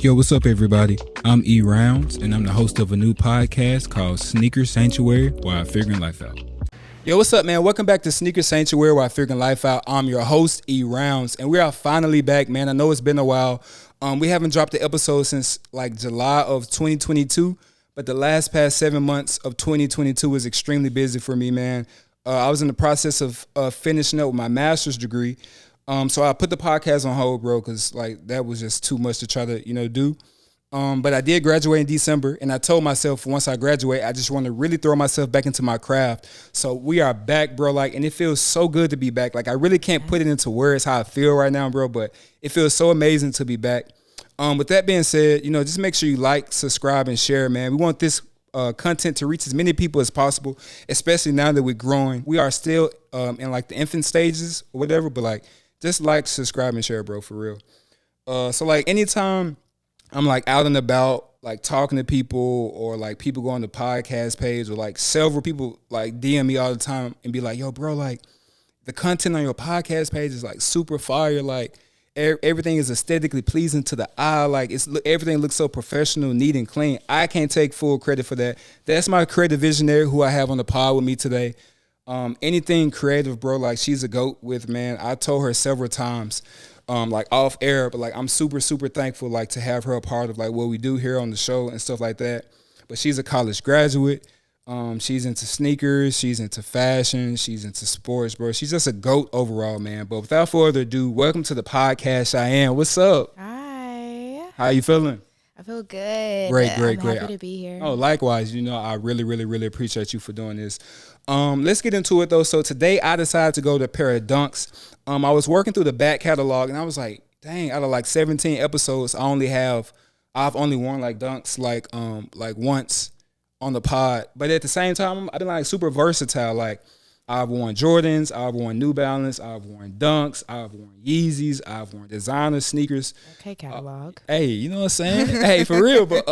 Yo, what's up, everybody? I'm E Rounds, and I'm the host of a new podcast called Sneaker Sanctuary, where I'm figuring life out. Yo, what's up, man? Welcome back to Sneaker Sanctuary, where I'm figuring life out. I'm your host, E Rounds, and we are finally back, man. I know it's been a while. We haven't dropped the episode since like July of 2022, but the past 7 months of 2022 was extremely busy for me, man. I was in the process of finishing up with my master's degree. So I put the podcast on hold, bro, because like that was just too much to try to, do. But I did graduate in December, and I told myself once I graduate, I just want to really throw myself back into my craft. So we are back, bro, and it feels so good to be back. Like I really can't put it into words how I feel right now, bro, but it feels so amazing to be back. With that being said, just make sure you like, subscribe, and share, man. We want this content to reach as many people as possible, especially now that we're growing. We are still in like the infant stages or whatever, but like just like, subscribe, and share, bro, for real. So like anytime I'm like out and about, like talking to people, or like people go on the podcast page, or like several people like DM me all the time and be like, yo, bro, like the content on your podcast page is like super fire. Like everything is aesthetically pleasing to the eye. Like everything looks so professional, neat, and clean. I can't take full credit for that. That's my creative visionary who I have on the pod with me today. Anything creative, bro, like she's a GOAT with, man. I told her several times, like off air, but like I'm super, super thankful like to have her a part of like what we do here on the show and stuff like that. But she's a college graduate. She's into sneakers, she's into fashion, she's into sports, bro. She's just a GOAT overall, man. But without further ado, welcome to the podcast, Cheyenne. What's up? Hi. How you feeling? I feel good. Great. Happy to be here. Oh, likewise. I really, really, really appreciate you for doing this. Let's get into it though. So today I decided to go to a pair of Dunks. I was working through the back catalog and I was like, dang, out of like 17 episodes, I've only worn like Dunks like once on the pod. But at the same time, I've been like super versatile. Like I've worn Jordans, I've worn New Balance, I've worn Dunks, I've worn Yeezys, I've worn designer sneakers. Okay, catalog. Hey, you know what I'm saying? Hey, for real. But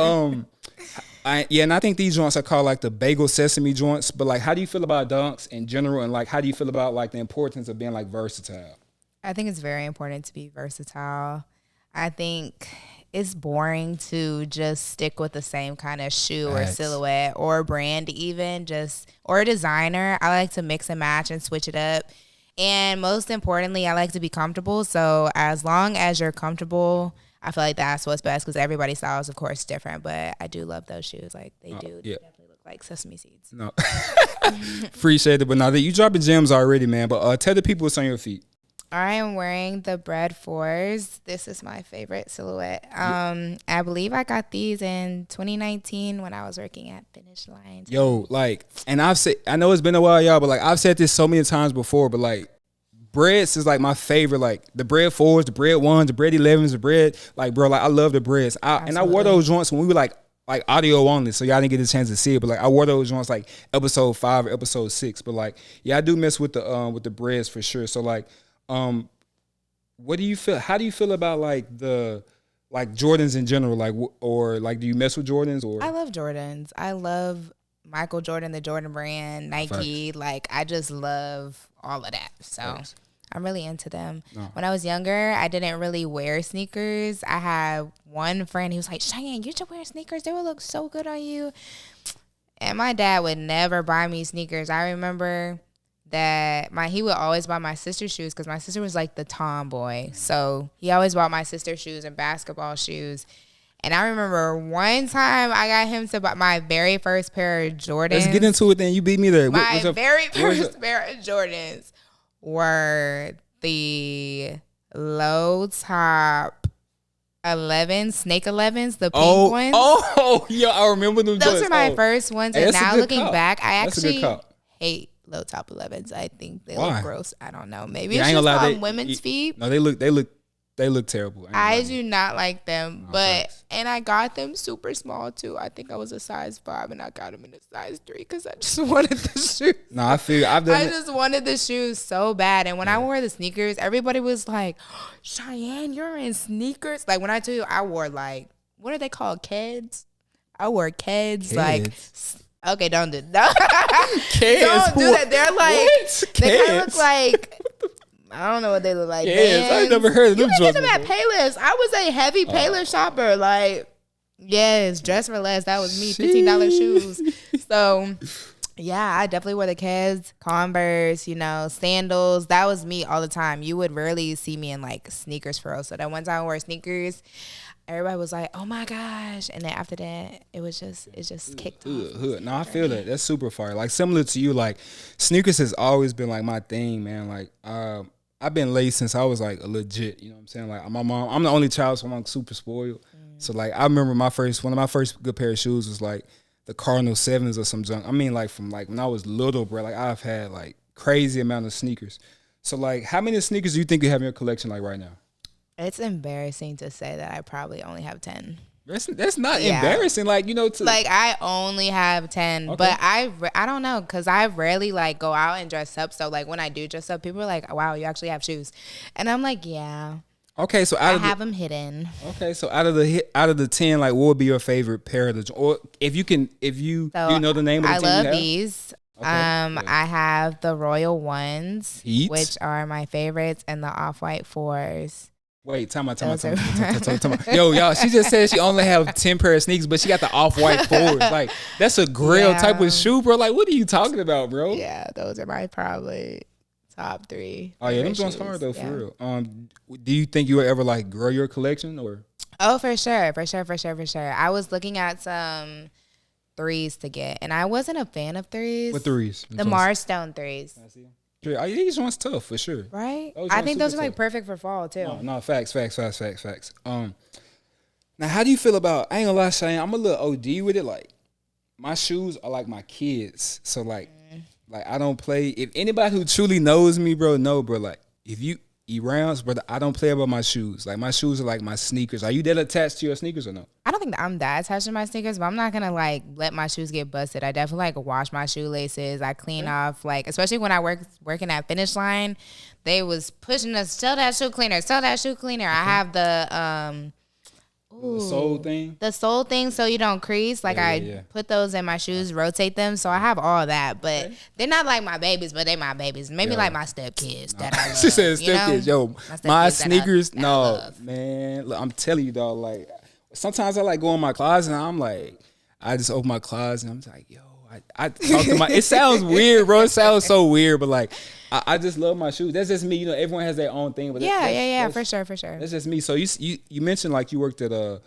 and I think these joints are called like the bagel sesame joints. But like, how do you feel about Dunks in general? And like, how do you feel about like the importance of being like versatile? I think it's very important to be versatile. I think it's boring to just stick with the same kind of shoe or silhouette or brand even, or a designer. I like to mix and match and switch it up. And most importantly, I like to be comfortable. So as long as you're comfortable, I feel like that's what's best, because everybody's style is, of course, different. But I do love those shoes. Like, they do definitely look like sesame seeds. No. Appreciate it. But now that you dropping gems already, man. But tell the people what's on your feet. I am wearing the Bread 4s. This is my favorite silhouette. I believe I got these in 2019 when I was working at Finish Line. Yo, like, and I know it's been a while, y'all, but like I've said this so many times before, but like breads is like my favorite. Like the Bread 4s, the Bread 1s, the Bread 11s, the bread, like, bro, like I love the breads. And I wore those joints when we were like audio only, so y'all didn't get a chance to see it, but like I wore those joints like episode 5 or episode 6. But like, yeah, I do mess with the breads for sure. So like, what do you feel? How do you feel about like the Jordans in general? Like, or like, do you mess with Jordans? Or I love Jordans. I love Michael Jordan, the Jordan brand, Nike. Facts. Like, I just love all of that. So Facts. I'm really into them. No. When I was younger, I didn't really wear sneakers. I had one friend who was like, Cheyenne, you should wear sneakers. They would look so good on you. And my dad would never buy me sneakers. I remember that he would always buy my sister shoes, because my sister was like the tomboy. So he always bought my sister shoes and basketball shoes. And I remember one time I got him to buy my very first pair of Jordans. Let's get into it then. You beat me there. My very first pair of Jordans were the low top 11, Snake 11s, the pink ones. Oh, yeah, I remember them. Those are my first ones. And now looking back, I That's actually hate low top 11s. I think they look gross. I don't know. Maybe it's I ain't just gonna lie, on women's feet. No, they look terrible. I do not like them, Facts. and I got them super small too. I think I was a size 5, and I got them in a size 3 because I just wanted the shoes. No, I feel I just wanted the shoes so bad. And when I wore the sneakers, everybody was like, Cheyenne, you're in sneakers. Like, when I tell you, I wore like, what are they called? Keds? I wore Keds. Like, okay, don't do that. Keds? Don't do that. They're like, what? They kind of look like, I don't know what they look like. Yes, I never heard of them joints. You joints can get them at Payless. I was a heavy Payless shopper. Like, yes, dress for less. That was me. $15 shoes. So, yeah, I definitely wore the Keds, Converse, you know, sandals. That was me all the time. You would rarely see me in like sneakers for real. So that one time I wore sneakers, everybody was like, "Oh my gosh!" And then after that, it just kicked off. No, I feel that. That's super fire. Like similar to you, like sneakers has always been like my thing, man. Like I've been late since I was like a legit. You know what I'm saying? Like my mom, I'm the only child, so I'm like super spoiled. So like I remember one of my first good pair of shoes was like the Cardinal 7s or some junk. I mean, like from like when I was little, bro. Like I've had like crazy amount of sneakers. So like, how many sneakers do you think you have in your collection like right now? It's embarrassing to say that I probably only have 10. That's not embarrassing. Like, you know, like I only have 10, okay. But I don't know, because I rarely like go out and dress up. So like when I do dress up, people are like, "Wow, you actually have shoes," and I'm like, "Yeah." Okay, so I have them hidden. Okay, so out of the 10, like, what would be your favorite pair of the, or if you know the name of the 10 I love these. Okay, I have the Royal Ones, which are my favorites, and the Off-White 4s. Wait, time out. Yo, y'all, she just said she only have 10 pair of sneakers, but she got the Off-White 4s. Like, that's a grail type of shoe, bro. Like, what are you talking about, bro? Yeah, those are my probably top 3. Oh, yeah, them joints hard, though, for real. Do you think you will ever, like, grow your collection, or? Oh, for sure. I was looking at some 3s to get, and I wasn't a fan of 3s. What 3s? The Marstone 3s. I see. Sure. These ones tough for sure, right? I think those are like perfect for fall too. No, facts. Now, how do you feel about? I ain't gonna lie, Cheyenne, I'm a little OD with it. Like, my shoes are like my kids, so like I don't play. If anybody who truly knows me, bro, like if you eat rounds, brother, I don't play about my shoes. Like my shoes are like my sneakers. Are you that attached to your sneakers or no? I don't think that I'm that attached to my sneakers, but I'm not gonna like let my shoes get busted. I definitely like wash my shoelaces. I clean off, like, especially when I working at Finish Line, they was pushing us, sell that shoe cleaner. I have the sole thing, so you don't crease. Like I put those in my shoes, rotate them, so I have all that. But they're not like my babies, but they my babies. Maybe like my stepkids that I love. She said stepkids. Yo, my sneakers. No, man, look, I'm telling you, dog. Like sometimes I like go in my closet and I'm like, I just open my closet and I'm like, yo, I talk to my. It sounds weird, bro. It sounds so weird, but like. I just love my shoes. That's just me. You know, everyone has their own thing. But yeah, for sure. That's just me. So you mentioned like you worked at a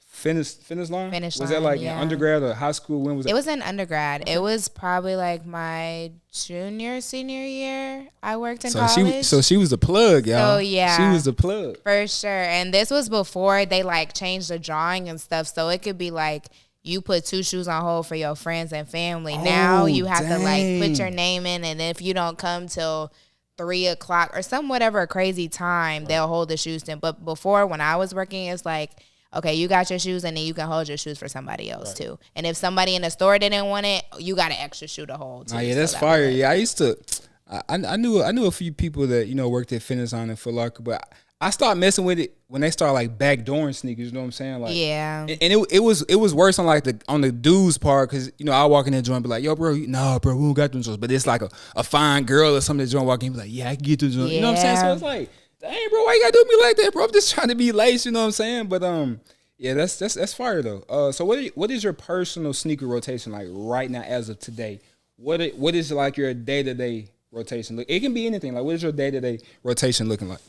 Finish Line? Finish was Line, that like in undergrad or high school? When was it? It was in undergrad. Okay. It was probably like my senior year. I worked in college. So she was a plug, y'all. So yeah. She was a plug. For sure. And this was before they like changed the drawing and stuff. So it could be like, you put 2 shoes on hold for your friends and family. Oh, now you have to like put your name in, and if you don't come till 3:00 or some whatever crazy time, they'll hold the shoes in. But before, when I was working, it's like, okay, you got your shoes, and then you can hold your shoes for somebody else too. And if somebody in the store didn't want it, you got an extra shoe to hold too. Oh yeah, that's fire. Yeah, I used to. I knew a few people that worked at Finish Line and Foot Locker, but I started messing with it when they started like backdooring sneakers. You know what I'm saying? Like, yeah. And it was worse on like the dudes part, because I walk in that joint and be like, yo, bro, nah, bro, we don't got them joints. But it's like a fine girl or something that joint walk in and be like, yeah, I can get them joints. You know what I'm saying? So it's like, dang, bro, why you gotta do me like that, bro? I'm just trying to be lace. You know what I'm saying? But yeah, that's fire though. So what is your personal sneaker rotation like right now as of today? What is like your day-to-day rotation? It can be anything. Like, what is your day-to-day rotation looking like?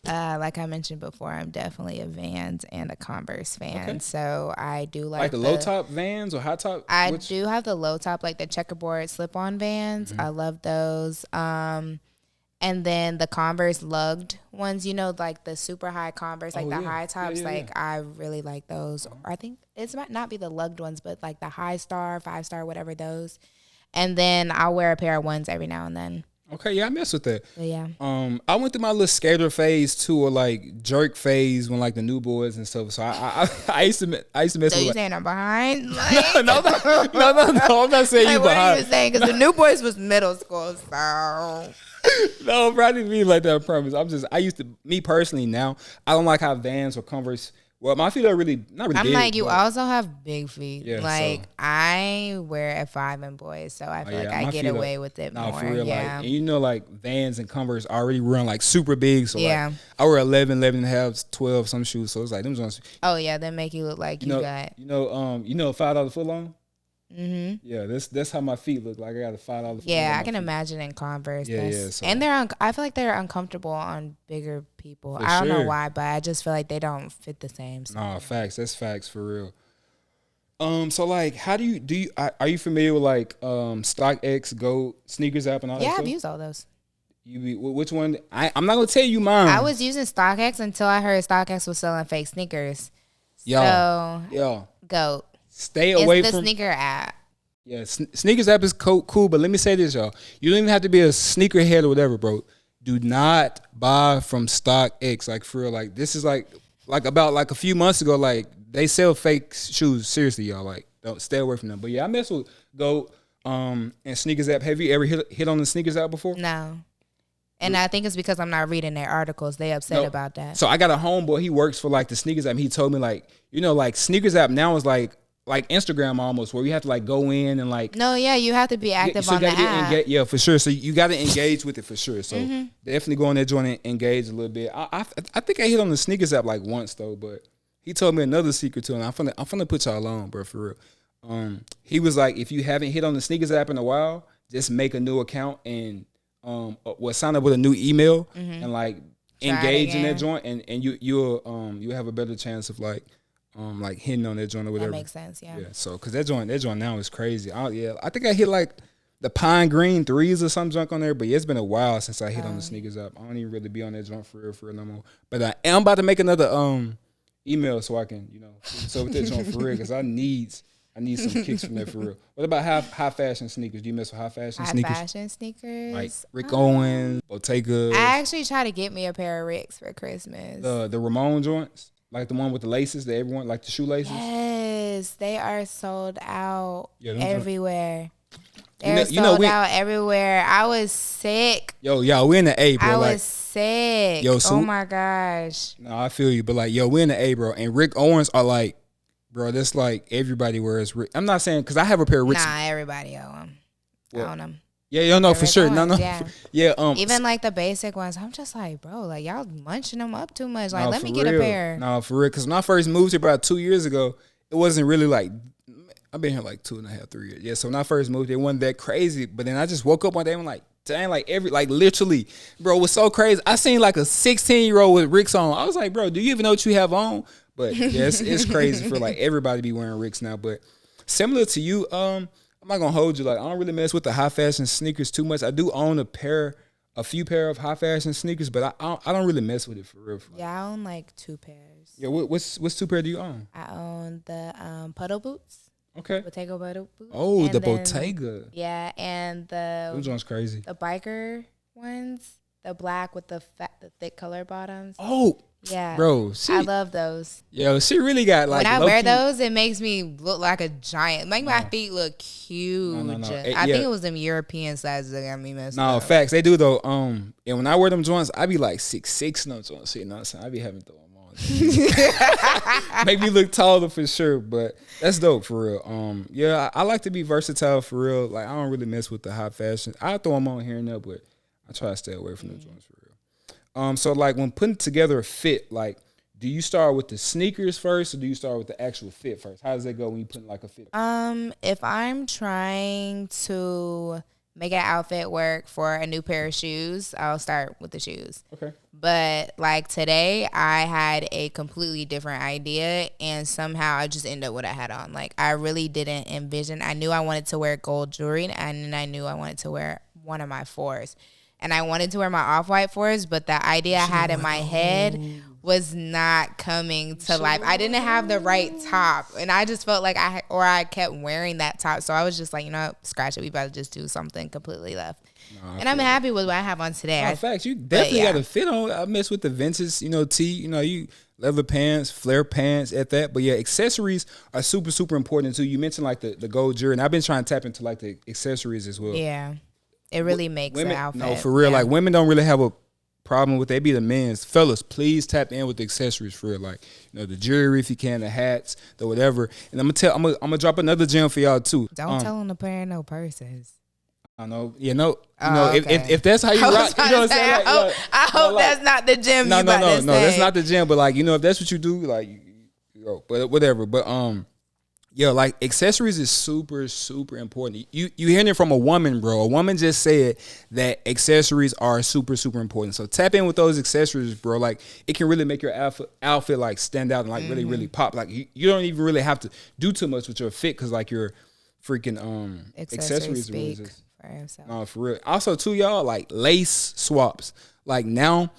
Like I mentioned before, I'm definitely a Vans and a Converse fan. Okay. So I do like the low top Vans or high top? I do have the low top, like the checkerboard slip-on Vans. Mm-hmm. I love those. And then the Converse lugged ones, like the super high Converse, like high tops. I really like those. Or I think it might not be the lugged ones, but like the high star, 5-star, whatever those. And then I'll wear a pair of ones every now and then. Okay, yeah, I mess with that. But yeah. I went through my little skater phase too, or like jerk phase when like the new boys and stuff. So I used to mess with. So you saying I'm behind? Like, no, I'm not saying you behind. What are you saying? Because the new boys was middle school, so. No, bro, I didn't mean like that. I promise. Me personally now, I don't like how Vans or Converse Well, my feet are really not really I'm big. like, you but, also have big feet. Yeah, like so- I wear a 5 in boys, so I feel like I my get feet away with it nah, more. for real, Yeah. like, and you know, like Vans and Converse already run like super big. So Yeah. like, I wear 11 and a half, 12 some shoes. So it's like them joints. Oh yeah, that make you look like you got. $5 foot long. Mm-hmm. Yeah, that's how my feet look like. I got a $5 foot long. Yeah, on I my can feet. imagine in Converse. Yeah. So. And I feel like they're uncomfortable on bigger people. For I don't know sure. why, but I just feel like they don't fit the same. Nah, facts. That's facts for real. So like, how do you are you familiar with like StockX, Go sneakers app and all that Yeah, stuff? I've used all those. Which one? I'm not gonna tell you mine. I was using StockX until I heard StockX was selling fake sneakers. Yo, Go. stay away It's the from sneaker app. Yeah, sneakers app is cool, but let me say this, y'all. You don't even have to be a sneakerhead or whatever, bro. Do not buy from StockX. Like for real, like this is like about like a few months ago, like they sell fake shoes. Seriously, y'all. Like don't stay away from them. But yeah, I mess with Go and sneakers app. Have you ever hit on the sneakers app before? No. And I think it's because I'm not reading their articles. They upset about that. So I got a homeboy. He works for like the sneakers app. He told me like, like sneakers app now is like Instagram almost, where you have to like go in and like. No, yeah, you have to be active on the app. Yeah, for sure. So you got to engage with it for sure. So definitely go on there, join and engage a little bit. I think I hit on the sneakers app like once though, but he told me another secret too, and I'm finna put y'all on, bro, for real. He was like, if you haven't hit on the sneakers app in a while, just make a new account and sign up with a new email and like engage in that joint, and you'll have a better chance of like hitting on that joint or whatever. That makes sense, yeah. So because that joint now is crazy. I think I hit like the pine green threes or some junk on there, but yeah, it's been a while since I hit on the sneakers app. I don't even really be on that joint for real no more. But I am about to make another email so I can so with that joint for real, because I need some kicks from that for real. What about high fashion sneakers? Do you mess with high fashion sneakers? High fashion sneakers, like Rick Owens, Bottega. I actually try to get me a pair of Ricks for Christmas. The Ramon joints. Like the one with the laces that everyone, like the shoelaces? Yes, they are sold out everywhere. They're sold out everywhere. I was sick. Yo, we're in the A, bro. I was sick. Oh my gosh. No, I feel you. But like, we're in the A, bro. And Rick Owens are like, bro, that's like everybody wears Rick. I'm not saying, because I have a pair of Ricks. Nah, everybody own them. Yeah, no, for sure. No. Yeah. Even like the basic ones, I'm just like, bro, like y'all munching them up too much. Like, let me get a pair. No, for real. Because when I first moved here about 2 years ago, it wasn't really like, I've been here like 2.5, 3 years. Yeah, so when I first moved, it wasn't that crazy. But then I just woke up one day and I'm like, dang, like literally, bro, it was so crazy. I seen like a 16-year-old with Ricks on. I was like, bro, do you even know what you have on? But yes, it's crazy for like everybody to be wearing Ricks now. But similar to you, I'm not gonna hold you. Like, I don't really mess with the high fashion sneakers too much. I do own a few pair of high fashion sneakers, but I don't really mess with it for real. Yeah, I own like 2 pairs. Yeah, what's 2 pair do you own? I own the puddle boots. Okay. Bottega puddle boots. Oh, and the Bottega. Yeah, and the those ones crazy. The biker ones, the black with the thick color bottoms. Oh. Yeah, bro, I love those. Yo, she really got like. When I wear those, it makes me look like a giant. Make my feet look huge. No. I think it was them European sizes that got me messed up. No, facts, they do though. And when I wear them joints, I be like 6'6" in them joints. You know what I'm saying? I be having to throw them on. Make me look taller for sure, but that's dope for real. Yeah, I like to be versatile for real. Like, I don't really mess with the high fashion. I throw them on here and there, but I try to stay away from them joints for real. So like when putting together a fit, like, do you start with the sneakers first or do you start with the actual fit first? How does that go when you put like a fit? If I'm trying to make an outfit work for a new pair of shoes, I'll start with the shoes. Okay. But like today, I had a completely different idea and somehow I just ended up what I had on. Like, I really didn't envision. I knew I wanted to wear gold jewelry and then I knew I wanted to wear one of my 4s. And I wanted to wear my off-white 4s, but the idea I had in my head was not coming to life. I didn't have the right top, and I just felt like I kept wearing that top. So I was just like, you know what, scratch it. We better just do something completely left. And I'm happy with what I have on today. In fact, you definitely got a fit on. I mess with the vintage, tee. You leather pants, flare pants at that. But yeah, accessories are super, super important too. You mentioned like the gold jewelry, and I've been trying to tap into like the accessories as well. Yeah. It really makes women, the outfit. No, for real. Yeah. Like, women don't really have a problem with it. They be the men's. Fellas, please tap in with the accessories for it. Like, the jewelry if you can, the hats, the whatever. And I'm gonna drop another gem for y'all too. Don't tell them to pay no purses. I know, if that's how you rock, you know what I'm saying? I hope that's not the gym. No, that's not the gym. But like, if that's what you do, like, but whatever. But like accessories is super, super important. You hearing it from a woman, bro. A woman just said that accessories are super, super important. So tap in with those accessories, bro. Like it can really make your outfit like stand out and like really, really pop. Like you don't even really have to do too much with your fit because like your freaking accessories really just. No, for real. Also, too, y'all, like lace swaps. Like now,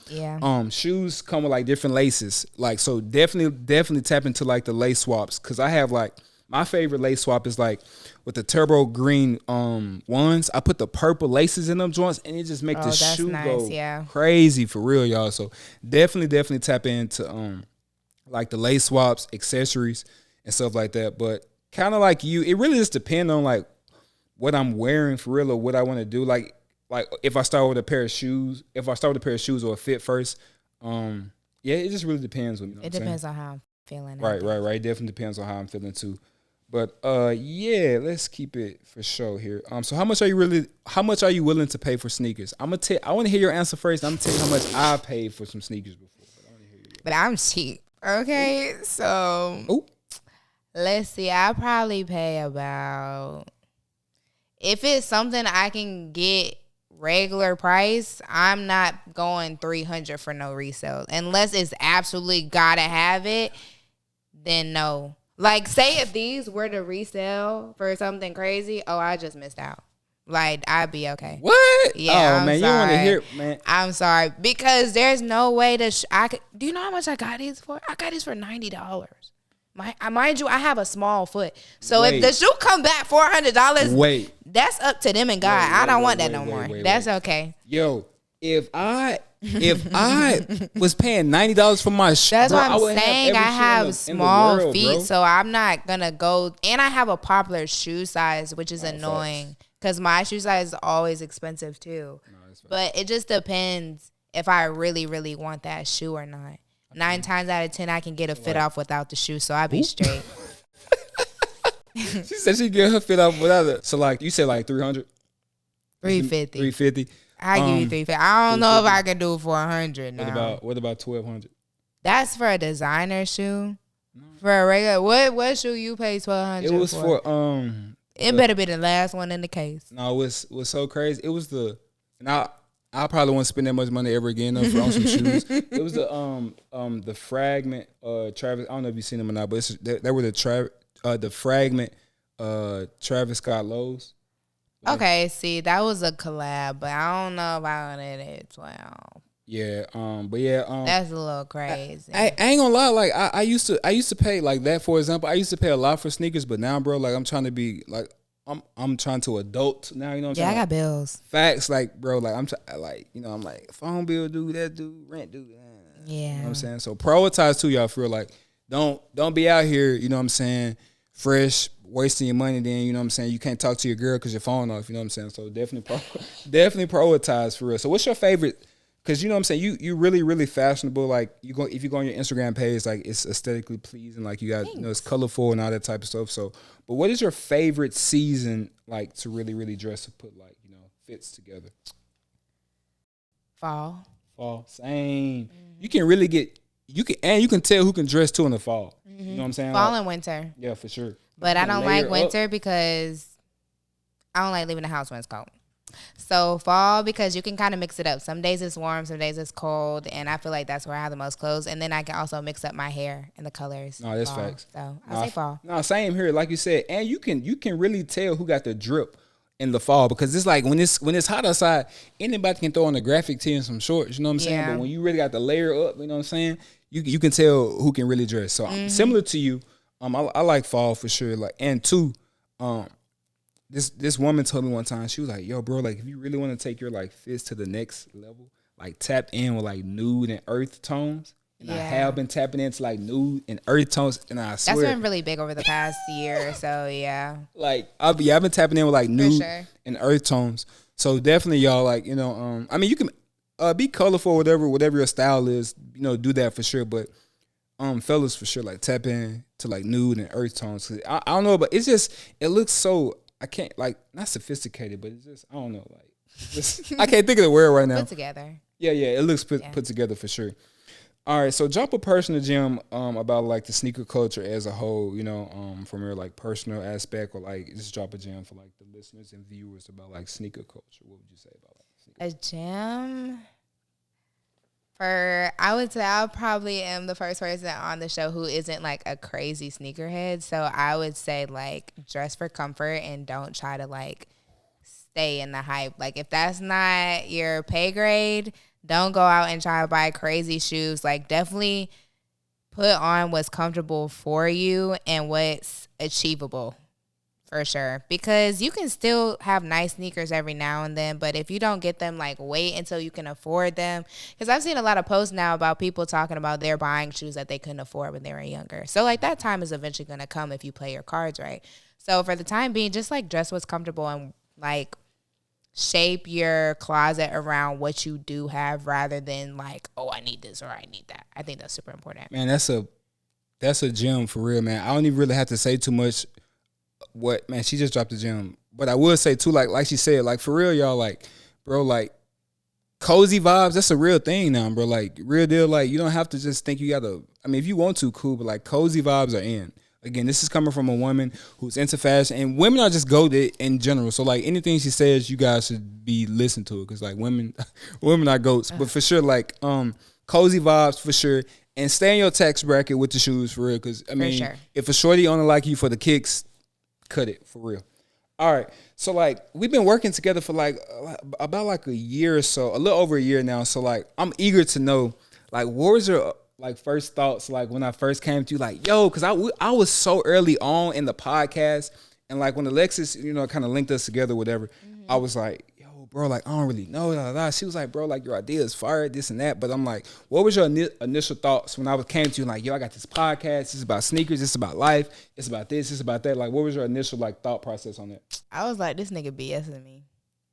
shoes come with like different laces. Like so, definitely tap into like the lace swaps because I have like my favorite lace swap is like with the turbo green ones. I put the purple laces in them joints and it just make the shoe go crazy for real, y'all. So definitely tap into like the lace swaps, accessories, and stuff like that. But kind of like you, it really just depends on like what I'm wearing for real or what I want to do. Like if I start with a pair of shoes, or a fit first, it just really depends. It depends on how I'm feeling. Right. It definitely depends on how I'm feeling too. But let's keep it for show here. So how much are you willing to pay for sneakers? I want to hear your answer first. I'm gonna tell you how much I paid for some sneakers before. But I'm cheap. Okay, so let's see. I probably pay about. If it's something I can get regular price, I'm not going $300 for no resale. Unless it's absolutely gotta have it, then no. Like, say if these were to resell for something crazy, I just missed out. Like, I'd be okay. What? Yeah, man, you don't want to hear, man. I'm sorry. Because there's no way to, do you know how much I got these for? I got these for $90. Mind you, I have a small foot. So if the shoe come back $400, that's up to them and God. I don't want that no more. That's okay. Yo, if I was paying $90 for my shoe, that's what I'm saying. I have small feet, so I'm not gonna go. And I have a popular shoe size, which is annoying because my shoe size is always expensive too. But it just depends if I really, really want that shoe or not. 9 times out of 10, I can get a fit off without the shoe, so I be straight. She said she get her fit off without it. So like you said, like 300, 350, 350. I give you 350. I don't know if I can do it for 100. Now. What about 1,200? That's for a designer shoe. For a regular, what shoe you pay 1,200? It was for It better be the last one in the case. No, it was so crazy. It was I probably won't spend that much money ever again on some shoes. It was the Fragment Travis. I don't know if you've seen them or not, but they were the Fragment Travis Scott lows. Okay, see, that was a collab, but I don't know about it at 12. Yeah, that's a little crazy. I ain't gonna lie, like I used to pay like that, for example. I used to pay a lot for sneakers, but now, bro, like I'm trying to be like I'm trying to adult now, you know what I'm saying? Yeah, I got bills. Facts, like, bro, like I'm like phone bill due, that due, rent due. Yeah. You know what I'm saying? So prioritize too, y'all feel like don't be out here, you know what I'm saying, fresh, wasting your money, then you know what I'm saying, you can't talk to your girl because your phone off, you know what I'm saying? So definitely prioritize for real. So what's your favorite? Because you know what I'm saying, you really, really fashionable. Like if you go on your Instagram page, like it's aesthetically pleasing, like you got it's colorful and all that type of stuff. So, but what is your favorite season like to really, really dress to put like fits together? Fall, same. Mm-hmm. You can really you can tell who can dress too in the fall. Mm-hmm. You know what I'm saying? Fall and winter. Yeah, for sure. But I don't like winter because I don't like leaving the house when it's cold. So fall, because you can kind of mix it up. Some days it's warm, some days it's cold, and I feel like that's where I have the most clothes. And then I can also mix up my hair and the colors. No, that's facts. So I say fall. No, same here. Like you said, and you can really tell who got the drip in the fall, because it's like when it's hot outside, anybody can throw on a graphic tee and some shorts. You know what I'm saying? But when you really got the layer up, you know what I'm saying? You can tell who can really dress. So similar to you, I like fall for sure. Like, and two, This woman told me one time, she was like, yo, bro, like if you really want to take your like fits to the next level, like tap in with like nude and earth tones. And I have been tapping into like nude and earth tones, and I swear that's been really big over the past year or so. Yeah, like I've been tapping in with like nude and earth tones. So definitely, y'all, like I mean, you can be colorful, whatever your style is, you know, do that for sure. But fellas for sure, like tap in to like nude and earth tones. 'Cause I don't know, but it's just it looks so I can't like not sophisticated, but it's just I don't know, like just, I can't think of the word right now. Put together. Yeah, it looks put together for sure. All right, so drop a personal gem about like the sneaker culture as a whole, you know, from your like personal aspect, or like just drop a gem for like the listeners and viewers about like sneaker culture. What would you say about like sneaker? A gem? I would say I probably am the first person on the show who isn't like a crazy sneakerhead. So I would say like dress for comfort and don't try to like stay in the hype. Like if that's not your pay grade, don't go out and try to buy crazy shoes. Like definitely put on what's comfortable for you and what's achievable for sure. Because you can still have nice sneakers every now and then, but if you don't get them, like wait until you can afford them. Because I've seen a lot of posts now about people talking about they're buying shoes that they couldn't afford when they were younger. So like that time is eventually going to come if you play your cards right. So for the time being, just like dress what's comfortable and like shape your closet around what you do have rather than like, oh, I need this or I need that. I think that's super important. Man, that's a gem for real, man. I don't even really have to say too much. Man, she just dropped a gem. But I would say too, like she said, like for real, y'all, like, bro, like cozy vibes, that's a real thing now, bro. Like real deal, like you don't have to just think you gotta, I mean, if you want to, cool, but like cozy vibes are in. Again, this is coming from a woman who's into fashion, and women are just goated in general. So, like, anything she says, you guys should be listening to it, because, like, women are goats. But for sure, like, cozy vibes for sure, and stay in your tax bracket with the shoes for real. Because I mean, if a shorty only like you for the kicks, cut it for real. All right, so like we've been working together for like about like a year or so, a little over a year now. So like I'm eager to know, like, what was your like first thoughts, like when I first came to you, like, yo, because I was so early on in the podcast, and like when Alexis, you know, kind of linked us together, whatever, I was like, yo, bro, like I don't really know. Da, da, da. She was like, bro, like your idea is fire, this and that. But I'm like, what was your initial thoughts when I came to you, like, yo, I got this podcast. This is about sneakers. This is about life. It's about this. It's about that. Like, what was your initial like thought process on that? I was like, this nigga BSing me.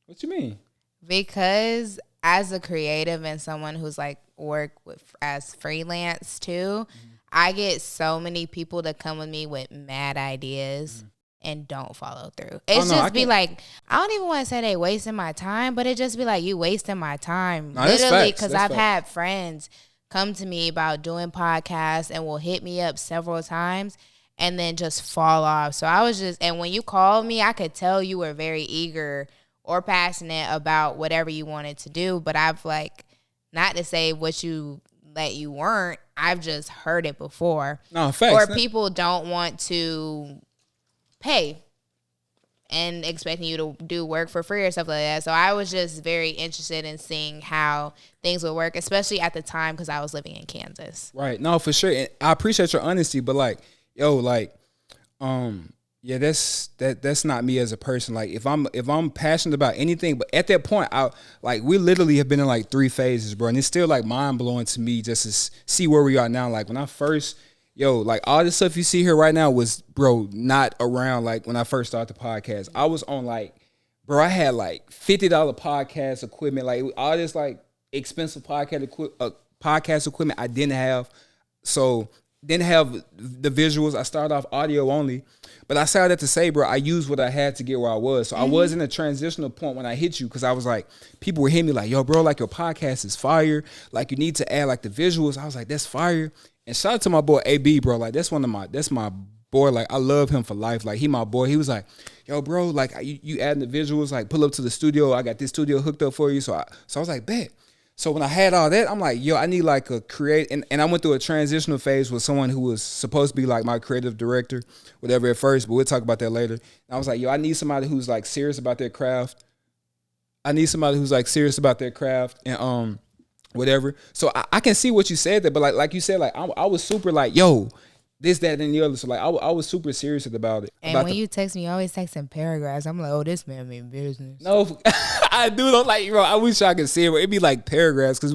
What you mean? Because as a creative and someone who's like work with as freelance too, I get so many people that come with me with mad ideas and don't follow through. It's like, I don't even want to say they wasting my time, but it just be like, you wasting my time. No, literally, because I've had friends come to me about doing podcasts and will hit me up several times and then just fall off. So I was just, and when you called me, I could tell you were very eager or passionate about whatever you wanted to do. But I've like, not to say that you weren't, I've just heard it before. No, facts. Or people don't want to pay and expecting you to do work for free or stuff like that. So I was just very interested in seeing how things would work, especially at the time because I was living in Kansas. Right. No, for sure. And I appreciate your honesty, but like, yo, like, yeah, that's not me as a person. Like if I'm passionate about anything, but at that point, we literally have been in like 3 phases, bro, and it's still like mind blowing to me just to see where we are now. Like when I first, like all this stuff you see here right now was, bro, not around like when I first started the podcast. I was on like, bro, I had like $50 podcast equipment, like all this like expensive podcast equipment I didn't have. So didn't have the visuals. I started off audio only. But I said that to say, bro, I used what I had to get where I was. So I was in a transitional point when I hit you, because I was like, people were hitting me like, yo, bro, like your podcast is fire. Like you need to add like the visuals. I was like, that's fire. And shout out to my boy AB, bro. Like that's my boy. Like I love him for life. Like he my boy. He was like, yo, bro, like you adding the visuals, like pull up to the studio. I got this studio hooked up for you. So I was like, bet. So when I had all that, I'm like, yo, I need like a and I went through a transitional phase with someone who was supposed to be like my creative director, whatever at first, but we'll talk about that later. And I was like, yo, I need somebody who's like serious about their craft. And whatever. So I can see what you said there, but like you said, like I was super like, yo, this, that, and the other. So like I was super serious about it. And when you text me, you always text in paragraphs. I'm like, oh, this man mean business. No, I do don't like, bro. I wish I could see it, but it'd be like paragraphs because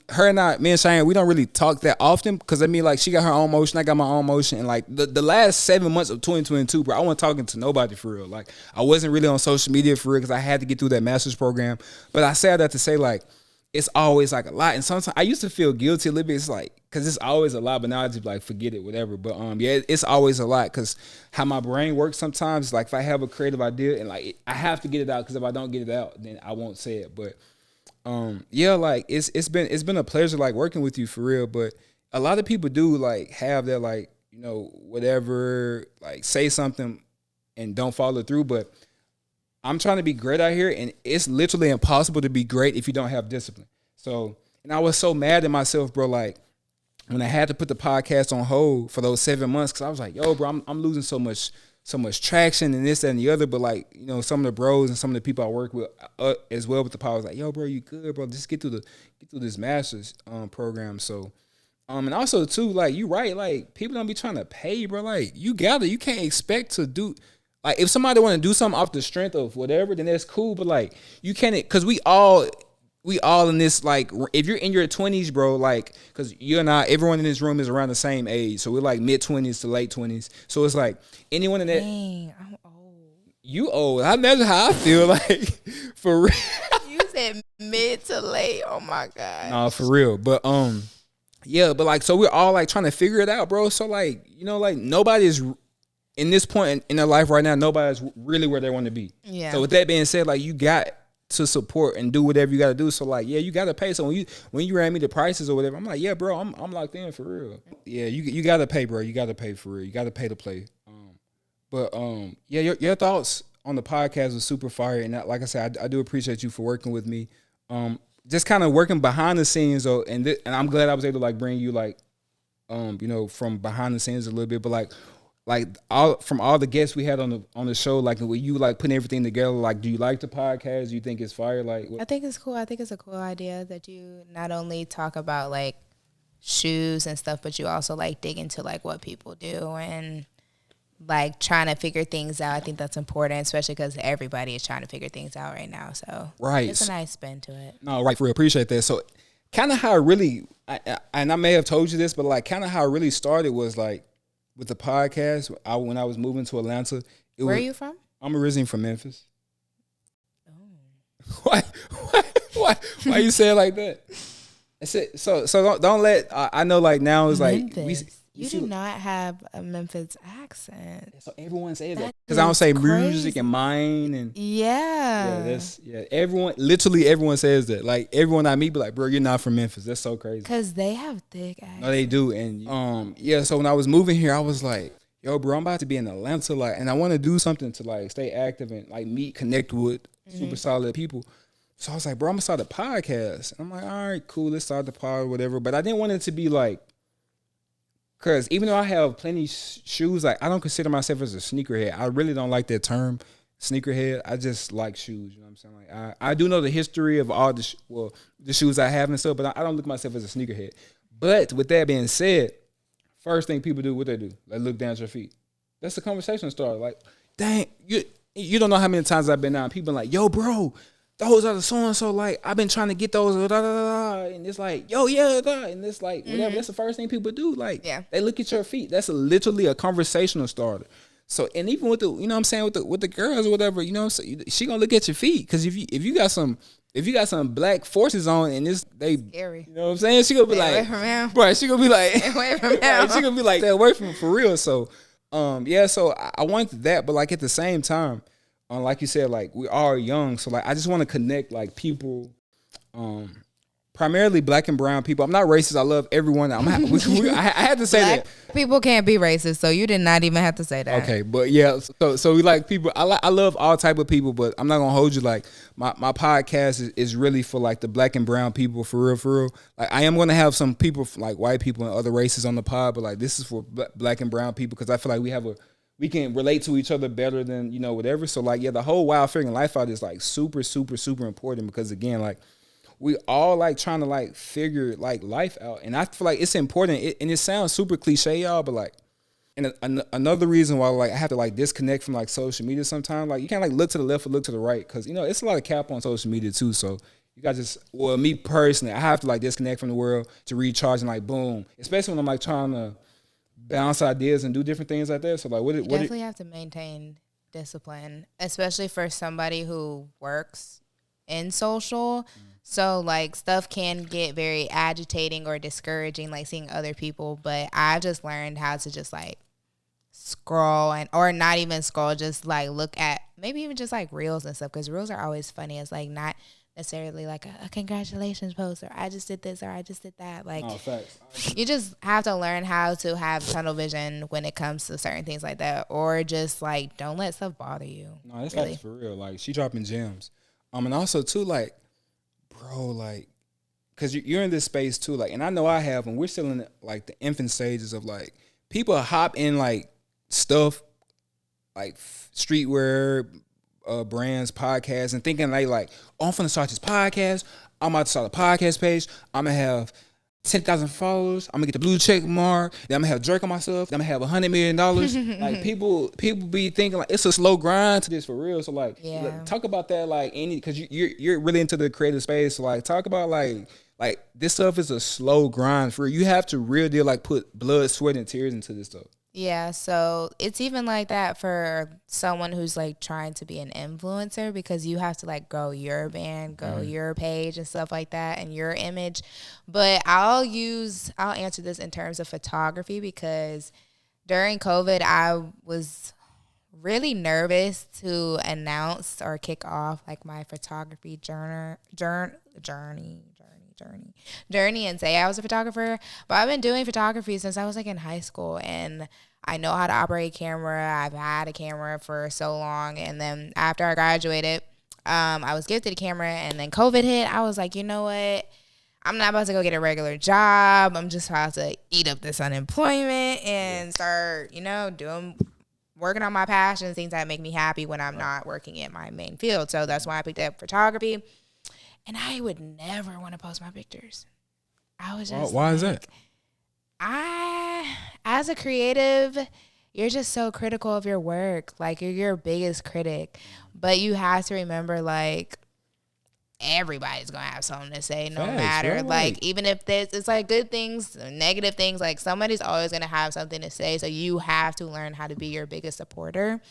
her and I, me and Cheyenne, we don't really talk that often because I mean, like, she got her own motion, I got my own motion, and like the last 7 months of 2022, bro, I wasn't talking to nobody for real. Like, I wasn't really on social media for real because I had to get through that master's program. But I said that to say like, it's always like a lot, and sometimes I used to feel guilty a little bit. It's like because it's always a lot, but now I just like forget it, whatever. But yeah, it's always a lot because how my brain works sometimes. Like if I have a creative idea and like I have to get it out because if I don't get it out, then I won't say it. But yeah, like it's been a pleasure like working with you for real. But a lot of people do like have their like whatever like say something and don't follow through, but I'm trying to be great out here, and it's literally impossible to be great if you don't have discipline. So, and I was so mad at myself, bro, like, when I had to put the podcast on hold for those 7 months, because I was like, yo, bro, I'm losing so much traction and this, that, and the other. But, like, some of the bros and some of the people I work with as well with the pod was like, yo, bro, you good, bro? Just get through this master's program. So, and also, too, like, you right, like, people don't be trying to pay, bro. Like, you can't expect to do... Like, if somebody want to do something off the strength of whatever, then that's cool. But, like, you can't, because we all in this, like, if you're in your 20s, bro, like, because you and I, everyone in this room is around the same age. So we're, like, mid-20s to late 20s. So it's, like, anyone in that. Dang, I'm old. You old. That's how I feel, like, for real. You said mid to late. Oh, my God. Nah, for real. But, yeah, but, like, so we're all, like, trying to figure it out, bro. So, like, like, nobody is... In this point in their life right now, nobody's really where they want to be. Yeah. So with that being said, like, you got to support and do whatever you got to do. So like, yeah, you got to pay. So when you ran me the prices or whatever, I'm like, yeah, bro, I'm locked in for real. Yeah, you got to pay, bro. You got to pay for real. You got to pay to play. Yeah, your thoughts on the podcast was super fire, and like I said, I do appreciate you for working with me. Just kind of working behind the scenes though, and I'm glad I was able to like bring you like, from behind the scenes a little bit, but like all the guests we had on the show, like when you like putting everything together, like do you like the podcast? Do you think it's fire? Like I think it's cool. I think it's a cool idea that you not only talk about like shoes and stuff, but you also like dig into like what people do and like trying to figure things out. I think that's important, especially because everybody is trying to figure things out right now. So right, it's a nice spin to it. No, right, for real, appreciate that. So kind of how I really, and I may have told you this, but like kind of how it really started was like. With the podcast, when I was moving to Atlanta. Where are you from? I'm originally from Memphis. Oh. Why you say it like that? So don't let, I know like now it's like. You do not have a Memphis accent. So everyone says that. Because I don't say music and mine. And yeah. Literally everyone says that. Like everyone I meet be like, bro, you're not from Memphis. That's so crazy. Because they have thick accents. No, they do. And yeah, so when I was moving here, I was like, yo, bro, I'm about to be in Atlanta. Like, and I want to do something to like stay active and like connect with super solid people. So I was like, bro, I'm going to start a podcast. And I'm like, all right, cool. Let's start the pod or whatever. But I didn't want it to be like, because even though I have plenty shoes, like I don't consider myself as a sneakerhead. I really don't like that term, sneakerhead. I just like shoes. You know what I'm saying? Like I do know the history of all the shoes I have and stuff, but I don't look at myself as a sneakerhead. But with that being said, first thing people do, what they do, like look down at your feet. That's the conversation starter. Like, dang, you don't know how many times I've been down. People like, yo, bro, those are the so-and-so, like, I've been trying to get those, and it's like, yo, yeah, and it's like, whatever. That's the first thing people do. Like, they look at your feet. That's literally a conversational starter. So, and even with the, you know what I'm saying, with the girls or whatever, so she gonna look at your feet. Because if you got some black forces on and they scary. You know what I'm saying? She gonna be like, right, she gonna be like, away from him. She gonna be like, stay away from him for real. So, yeah, so I wanted that, but like at the same time, like you said, like we are young, so like I just want to connect like people, primarily black and brown people. I'm not racist. I love everyone. I had to say black that people can't be racist, so you did not even have to say that. Okay, but yeah, so we like people. I love all type of people, but I'm not gonna hold you. Like my podcast is really for like the black and brown people, for real. Like I am gonna have some people like white people and other races on the pod, but like this is for black and brown people because I feel like we can relate to each other better than, whatever. So, like, yeah, the whole Wild Figuring Life Out is, like, super, super, super important because, again, like, we all like trying to like figure like life out, and I feel like it's important. And it sounds super cliche, y'all, but like, and another reason why like I have to like disconnect from like social media sometimes. Like you can't like look to the left or look to the right because it's a lot of cap on social media too. So you got just me personally, I have to like disconnect from the world to recharge and like boom. Especially when I'm like trying to bounce ideas and do different things like that. So like, you definitely have to maintain discipline, especially for somebody who works in social. So like stuff can get very agitating or discouraging, like seeing other people. But I just learned how to just like scroll or not even scroll, just like look at maybe even just like reels and stuff, because reels are always funny. It's like not necessarily like a congratulations post or I just did this or I just did that. Like you just have to learn how to have tunnel vision when it comes to certain things like that, or just like don't let stuff bother you. No, that's really. Like for real. Like she dropping gems. And also too, like, bro, like, cause you're in this space too, like, and I know I have, and we're still in like the infant stages of like people hop in like stuff like streetwear brands, podcasts, and thinking like, oh, I'm finna start this podcast. I'm about to start a podcast page. I'm gonna have 10,000 followers. I'm gonna get the blue check mark. Then I'm gonna have Drake on myself. Then I'm gonna have $100 million. Like people be thinking like it's a slow grind to this for real. So like, talk about that like because you're really into the creative space. So like talk about like this stuff is a slow grind for you. You have to real deal like put blood, sweat, and tears into this stuff. Yeah, so it's even like that for someone who's like trying to be an influencer, because you have to like grow your band, grow your page and stuff like that, and your image. But I'll answer this in terms of photography, because during COVID I was really nervous to announce or kick off like my photography journey and say I was a photographer. But I've been doing photography since I was like in high school, and I know how to operate a camera. I've had a camera for so long, and then after I graduated, I was gifted a camera, and then COVID hit. I was like, you know what? I'm not about to go get a regular job. I'm just about to eat up this unemployment and start, working on my passions, things that make me happy when I'm not working in my main field. So that's why I picked up photography. And I would never want to post my pictures. I was just why is that? As a creative, you're just so critical of your work. Like, you're your biggest critic. But you have to remember, like, everybody's going to have something to say no matter. Right. Like, even if it's like good things, negative things, like somebody's always going to have something to say. So you have to learn how to be your biggest supporter.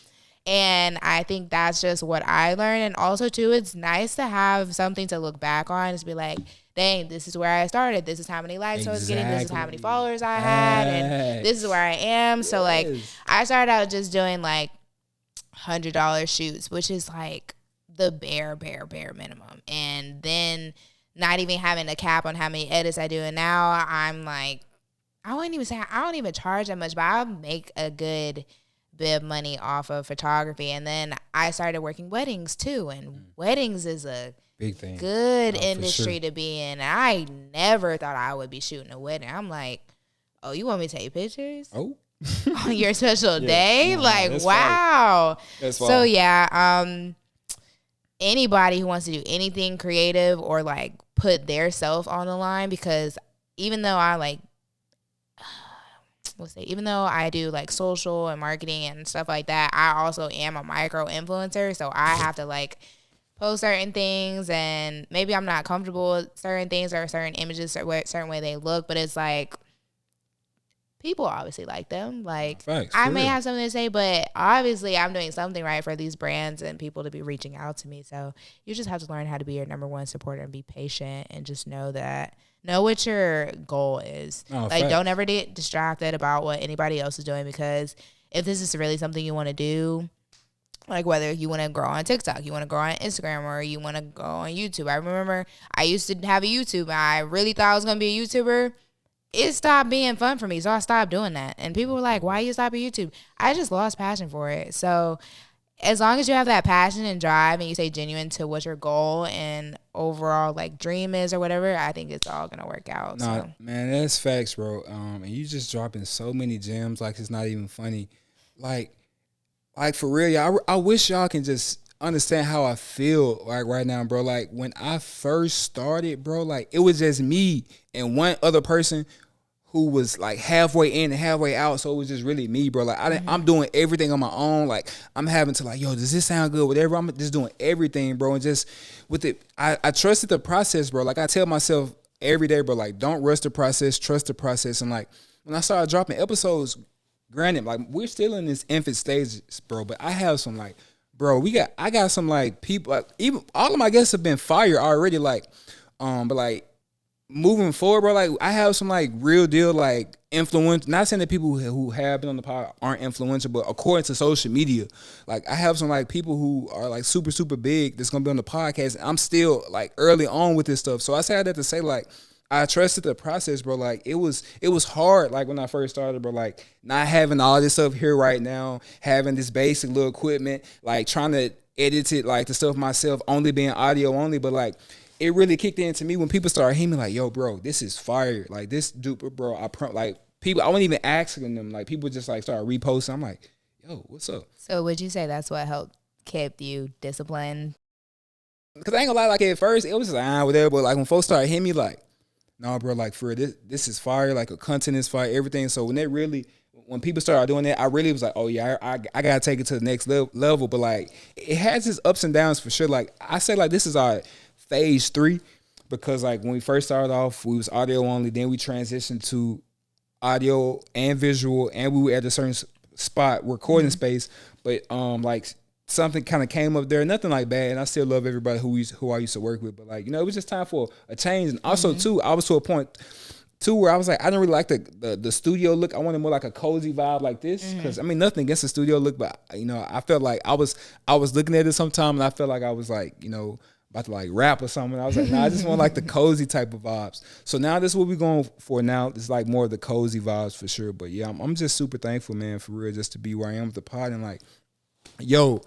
And I think that's just what I learned. And also, too, it's nice to have something to look back on. Just be like, dang, this is where I started. This is how many likes I was getting. This is how many followers I had. And this is where I am. So, like, I started out just doing, like, $100 shoots, which is, like, the bare minimum. And then not even having a cap on how many edits I do. And now I'm, like, I don't even charge that much, but I'll make a good bit of money off of photography. And then I started working weddings too, and weddings is a big thing, good industry to be in. I never thought I would be shooting a wedding. I'm like, oh, you want me to take pictures on your special day? Wow. So yeah, anybody who wants to do anything creative or like put their self on the line, because even though I do like social and marketing and stuff like that, I also am a micro influencer. So I have to like post certain things, and maybe I'm not comfortable with certain things or certain images or certain way they look, but it's like people obviously like them. Like, I may have something to say, but obviously I'm doing something right for these brands and people to be reaching out to me. So you just have to learn how to be your number one supporter and be patient, and just know what your goal is. Don't ever get distracted about what anybody else is doing, because if this is really something you want to do, like whether you want to grow on TikTok, you want to grow on Instagram, or you want to go on YouTube. I remember I used to have a YouTube. I really thought I was going to be a YouTuber. It stopped being fun for me, so I stopped doing that. And people were like, why you stop YouTube? I just lost passion for it. So as long as you have that passion and drive, and you stay genuine to what your goal and overall like dream is or whatever, I think it's all gonna work out. Man, that's facts, bro. And you just dropping so many gems, like it's not even funny. Like for real, y'all. I wish y'all can just understand how I feel like right now, bro. Like when I first started, bro, like it was just me and one other person who was like halfway in and halfway out. So it was just really me, bro. Like I'm doing everything on my own. Like I'm having to like, yo, does this sound good? Whatever. I'm just doing everything, bro. And just with it, I trusted the process, bro. Like I tell myself every day, bro, like don't rush the process, trust the process. And like when I started dropping episodes, granted, like we're still in this infant stages, bro. But I have some like, bro, I got some like people, like, even all of my guests have been fired already. Like, but like, moving forward, bro, like I have some like real deal like influence. Not saying that people who have been on the pod aren't influential, but according to social media, like I have some like people who are like super super big that's gonna be on the podcast. And I'm still like early on with this stuff, so I said that to say like I trusted the process, bro. Like it was hard, like when I first started, bro. Like not having all this stuff here right now, having this basic little equipment, like trying to edit it, like the stuff myself, only being audio only, but like. It really kicked into me when people started hitting me like, yo, bro, this is fire. Like, this dude, bro, like, people, I wasn't even asking them. Like, people just, like, started reposting. I'm like, yo, what's up? So would you say that's what helped keep you disciplined? Because I ain't gonna lie, like, at first, it was just like, whatever. But, like, when folks started hitting me, like, no, bro, like, for real, this is fire. Like, a content is fire, everything. So when people started doing that, I really was like, oh, yeah, I got to take it to the next level. But, like, it has its ups and downs for sure. Like, I say, like, this is our phase 3, because like when we first started off, we was audio only. Then we transitioned to audio and visual, and we were at a certain spot recording space. But like something kind of came up there, nothing like bad. And I still love everybody who I used to work with. But like, you know, it was just time for a change. And also too, I was to a point too where I was like, I didn't really like the studio look. I wanted more like a cozy vibe like this. Because I mean, nothing against the studio look, but you know, I felt like I was looking at it sometime, and I felt like I was like, you know, about to like rap or something. I was like, nah, I just want like the cozy type of vibes. So now this is what we're going for now. It's like more of the cozy vibes for sure. But yeah, I'm just super thankful, man, for real, just to be where I am with the pod. And like, yo,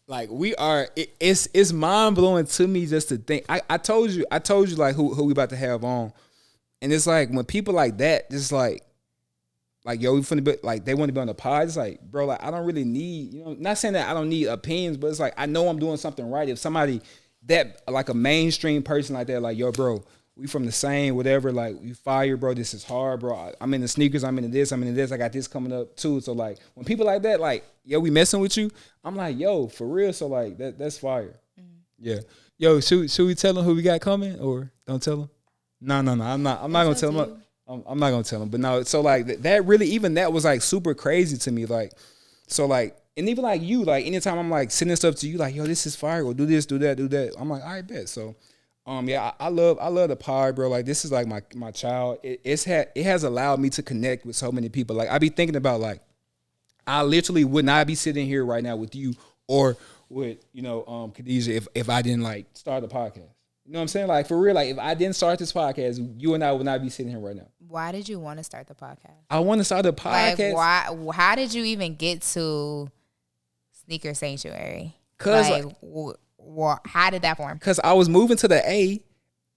like it's mind blowing to me just to think. I told you like who we about to have on. And it's like when people like that, just like yo, we finna be like, they want to be on the pod. It's like, bro, like I don't really need, you know, not saying that I don't need opinions, but it's like I know I'm doing something right. If somebody that like a mainstream person like that, like, yo, bro, we from the same whatever, like you fire, bro, this is hard, bro. I'm in the sneakers, I'm into this, I got this coming up too. So like when people like that, like, yo, we messing with you, I'm like, yo, for real. So like that's fire. Yeah. Yo, should we tell them who we got coming, or don't tell them? No, I'm not gonna tell them. I'm not gonna tell them. But no, so like that really, even that was like super crazy to me. Like, so like, and even like you, like anytime I'm like sending stuff to you, like, yo, this is fire, or do this, do that, do that. I'm like, all right, bet. So, yeah, I love the pod, bro. Like this is like my child. It has allowed me to connect with so many people. Like I be thinking about like, I literally would not be sitting here right now with you or with, you know, Khadijah if I didn't like start the podcast. You know what I'm saying? Like for real, like if I didn't start this podcast, you and I would not be sitting here right now. Why did you want to start the podcast? I want to start the podcast. Like how did you even get to Sneaker Sanctuary? Cause how did that form? Cause I was moving to the A.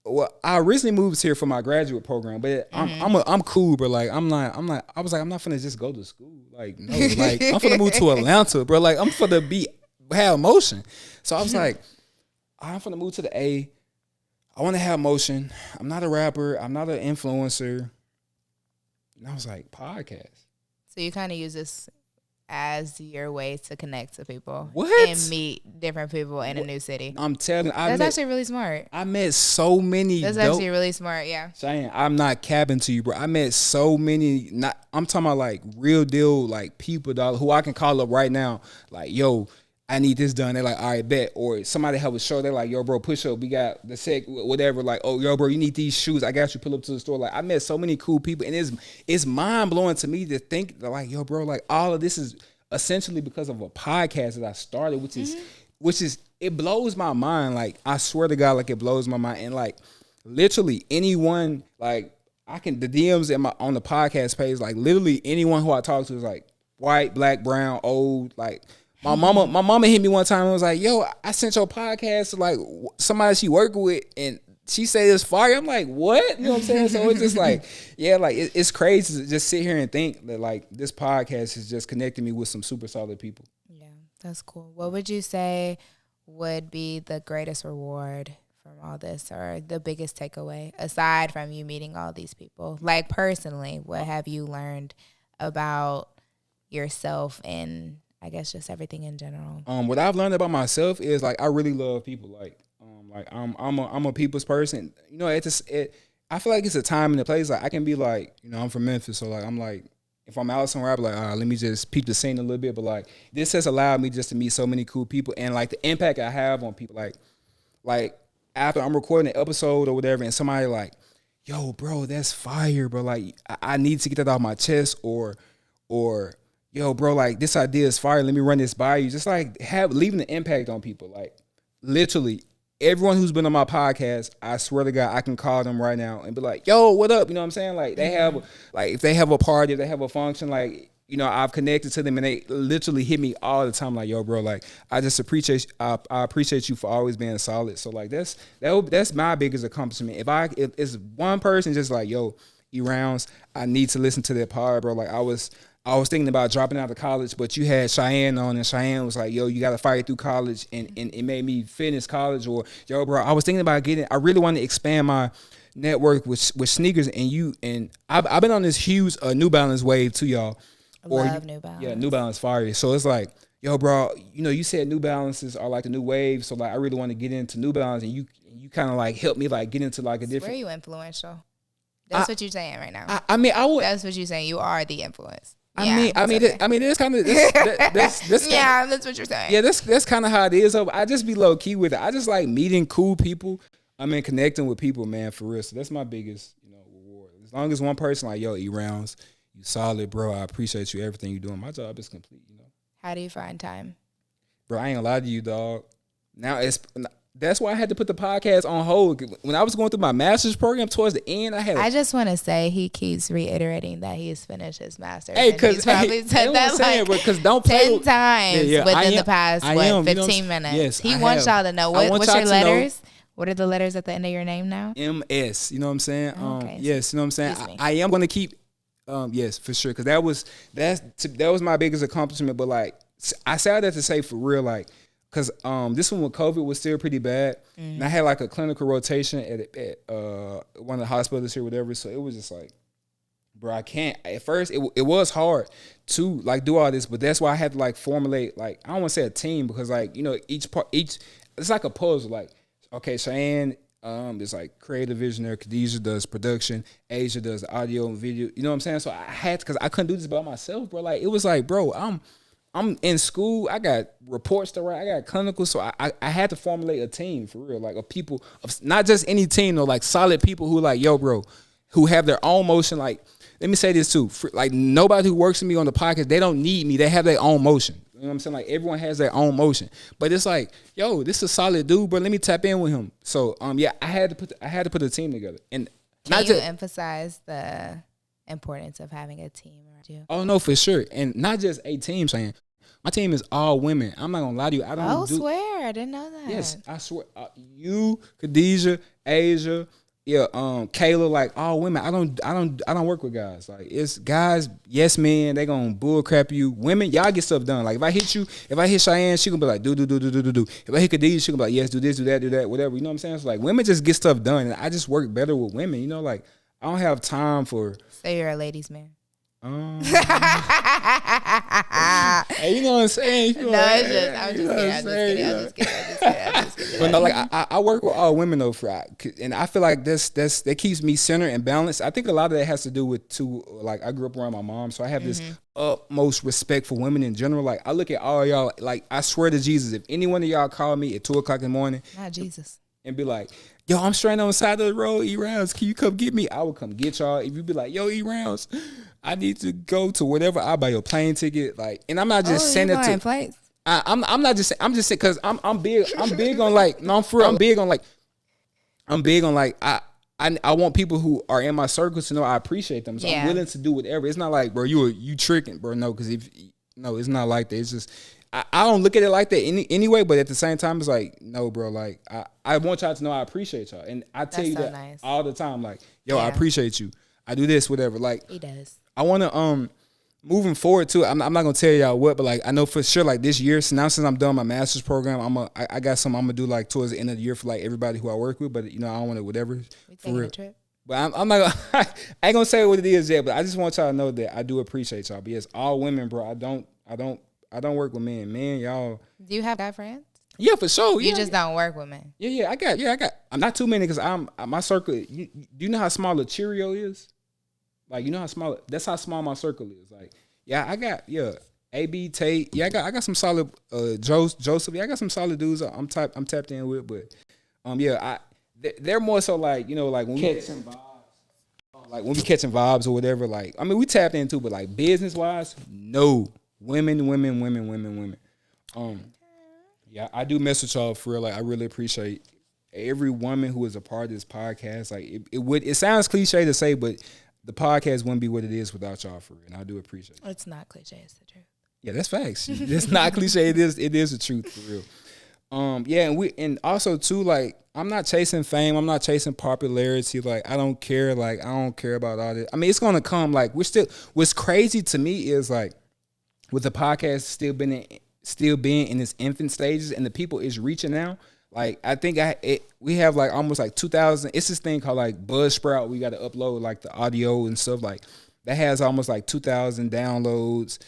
Well, I originally moved here for my graduate program, but I'm cool, bro. Like I was like, I'm not finna just go to school. Like no, like I'm finna move to Atlanta, bro. Like I'm finna have motion. So I was like, I'm finna move to the A. I want to have motion. I'm not a rapper. I'm not an influencer. And I was like, podcast. So you kind of use this as your way to connect to people. What? And meet different people in a new city. I'm telling you. That's actually really smart. I met so many. That's actually really smart, yeah. Cheyenne, I'm not capping to you, bro. I met so many, I'm talking about like real deal, like people, dog, who I can call up right now. Like, yo, I need this done. They're like, all right, bet. Or somebody help a show. They're like, yo, bro, push up. We got the sec, whatever. Like, oh, yo, bro, you need these shoes. I got you. Pull up to the store. Like, I met so many cool people, and it's mind blowing to me to think that, like, yo, bro, like all of this is essentially because of a podcast that I started, which is it blows my mind. Like, I swear to God, like it blows my mind. And like, literally anyone, like the DMs on the podcast page, like literally anyone who I talk to is like white, black, brown, old, like. My mama hit me one time and was like, yo, I sent your podcast to like somebody she worked with and she said it's fire. I'm like, what? You know what I'm saying? So it's just like, yeah, like it's crazy to just sit here and think that like this podcast has just connected me with some super solid people. Yeah. That's cool. What would you say would be the greatest reward from all this, or the biggest takeaway aside from you meeting all these people? Like personally, what have you learned about yourself and I guess just everything in general? What I've learned about myself is like I really love people. Like I'm a people's person. You know, I feel like it's a time and a place. Like I can be like, you know, I'm from Memphis, so like I'm like, if I'm out somewhere, I'll be like, let me just peep the scene a little bit. But like this has allowed me just to meet so many cool people, and like the impact I have on people. Like after I'm recording an episode or whatever, and somebody like, yo, bro, that's fire, bro. Like I need to get that off my chest, or yo, bro, like this idea is fire. Let me run this by you. Just like leaving an impact on people. Like literally everyone who's been on my podcast, I swear to God, I can call them right now and be like, yo, what up? You know what I'm saying? Like they have, like if they have a party, if they have a function, like, you know, I've connected to them and they literally hit me all the time. Like, yo, bro, like I just appreciate, I appreciate you for always being solid. So like that's my biggest accomplishment. If it's one person just like, yo, E-Rounds, I need to listen to that pod, bro. Like I was thinking about dropping out of college, but you had Cheyenne on, and Cheyenne was like, yo, you got to fight through college, and it made me finish college. Or, yo, bro, I was thinking about I really want to expand my network with sneakers, and I've been on this huge New Balance wave too, y'all. Love New Balance. Yeah, New Balance fire. So it's like, yo, bro, you know, you said New Balances are like the new wave, so like I really want to get into New Balance, and you kind of like helped me like get into like a different. Where are you influential? That's what you're saying right now. I mean, I would. That's what you're saying. You are the influence. I mean, it's kind of that's yeah, that's what you're saying. Yeah, that's kind of how it is. I just be low key with it. I just like meeting cool people. I mean, connecting with people, man, for real. So that's my biggest, you know, reward. As long as one person like, yo, E-Rounds, you solid, bro. I appreciate you, everything you doing. My job is complete, you know. How do you find time? Bro, I ain't gonna lie to you, dog. That's why I had to put the podcast on hold. When I was going through my master's program towards the end, I just want to say he keeps reiterating that he's finished his master's. Hey, because probably said that like because don't play 10 times within the past 15 you know, minutes. Yes, he wants y'all to know what's your letters. What are the letters at the end of your name now? MS. You know what I'm saying? Okay. Yes, you know what I'm saying. I am going to keep. Yes, for sure. Because that was my biggest accomplishment. But like I said that to say for real, like. Because this one with COVID was still pretty bad. And I had like a clinical rotation at one of the hospitals here, whatever. So it was just like, bro, I can't. At first, it was hard to like do all this. But that's why I had to like formulate, like, I don't want to say a team because like, you know, each it's like a puzzle. Like, okay, Cheyenne is like creative visionary. Khadijah does production. Asia does audio and video. You know what I'm saying? So I had to, because I couldn't do this by myself, bro. Like, it was like, bro, I'm in school. I got reports to write. I got clinicals. So I had to formulate a team for real, like of people, of not just any team, though, like solid people who like, yo, bro, who have their own motion. Like, let me say this too. Like nobody who works with me on the podcast, they don't need me. They have their own motion. You know what I'm saying? Like everyone has their own motion. But it's like, yo, this is a solid dude, bro. Let me tap in with him. So yeah, I had to put a team together. And Can you emphasize the importance of having a team around you? Oh no, for sure. And not just a team, saying. My team is all women. I'm not gonna lie to you. Swear, I didn't know that. Yes, I swear. You, Khadijah, Asia, Kayla, like all women. I don't work with guys. Like it's guys. Yes, men. They gonna bull crap you. Women, y'all get stuff done. Like if I hit Cheyenne, she gonna be like do. If I hit Khadijah, she gonna be like yes, do this, do that, whatever. You know what I'm saying? So like women just get stuff done, and I just work better with women. You know, like I don't have time for. So you're a ladies' man. Hey, you know what I'm saying? I'm just kidding. But no, like I work with all women though, and I feel like that keeps me centered and balanced. I think a lot of that has to do with too. Like I grew up around my mom, so I have this utmost respect for women in general. Like I look at all y'all. Like I swear to Jesus, if any one of y'all call me at 2:00 in the morning, not Jesus, and be like, yo, I'm stranded on the side of the road, E-Rounds, can you come get me? I will come get y'all. If you be like, yo, E-Rounds, I need to go to whatever, I'll buy your plane ticket. Like, and I'm not just saying that to flights? I'm not just saying, I'm just saying because I'm big on like, no, I'm for real. I'm big on like I want people who are in my circle to know I appreciate them. So I'm willing to do whatever. It's not like, bro, you tricking, bro. No, because it's not like that. It's just I don't look at it like that anyway, but at the same time, it's like, no, bro, like, I want y'all to know I appreciate y'all. And I tell you that all the time, like, yo, I appreciate you. I do this, whatever. Like, he does. I want to, moving forward too, I'm not gonna tell y'all what, but like I know for sure, like this year, since I'm done my master's program, I got something I'm gonna do like towards the end of the year for like everybody who I work with. But you know, I don't want to whatever. We taking a trip. But I'm not gonna, I ain't gonna say what it is yet. But I just want y'all to know that I do appreciate y'all. But yes, all women, bro. I don't work with men. Men, y'all. Do you have guy friends? Yeah, for sure. You just don't work with men. Yeah. I got. I'm not too many because my circle. Do you know how small a Cheerio is? Like, you know how small. That's how small my circle is. Like, I got AB Tate. Yeah, I got some solid Joseph. Yeah, I got some solid dudes. I'm tapped in with, but they're more so like, you know, like when we catching vibes, or whatever. Like, I mean, we tapped into, but like business wise, no. Women. Yeah, I do mess with y'all for real. Like, I really appreciate every woman who is a part of this podcast. Like, it sounds cliche to say, but the podcast wouldn't be what it is without y'all for real. And I do appreciate it. It's not cliche, it's the truth. Yeah, that's facts. It's not cliche. It is the truth for real. And also too, like, I'm not chasing fame. I'm not chasing popularity. Like, I don't care. Like, I don't care about all this. I mean, it's gonna come. Like, what's crazy to me is like, with the podcast still being in its infant stages, and the people is reaching now. Like, I think we have like almost like 2,000. It's this thing called like Buzzsprout. We got to upload like the audio and stuff like that. Has almost like 2,000 downloads.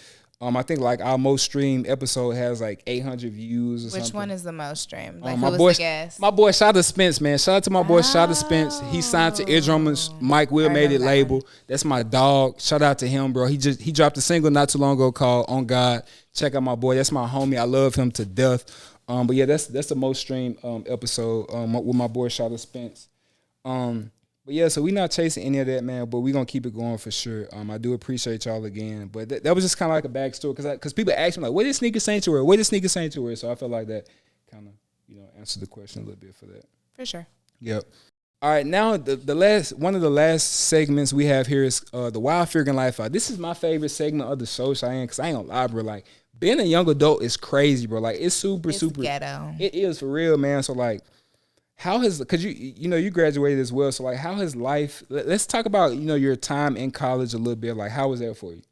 I think like our most streamed episode has like 800 views or something. Which one is the most streamed? Like, who was the guest? My boy Shada Spence, man. Shout out to my boy Shada Spence. He signed to Eardrummers. Mike Will made it label. That's my dog. Shout out to him, bro. He dropped a single not too long ago called On God. Check out my boy. That's my homie. I love him to death. But yeah, that's the most streamed episode with my boy Shada Spence. But yeah, so we not chasing any of that, man. But we gonna keep it going for sure. I do appreciate y'all again. But that was just kind of like a backstory because people ask me like, "What is Sneaker Sanctuary? What is Sneaker Sanctuary?" So I felt like that kind of answered the question a little bit for that. For sure. Yep. All right, now one of the last segments we have here is the Wild Figuring Life Out. This is my favorite segment of the show, Cheyenne, because I ain't gonna lie, bro. Like, being a young adult is crazy, bro. Like, it's super ghetto. It is for real, man. So like, how has, because you graduated as well, so like, how has life, let's talk about your time in college a little bit. Like, how was that for you?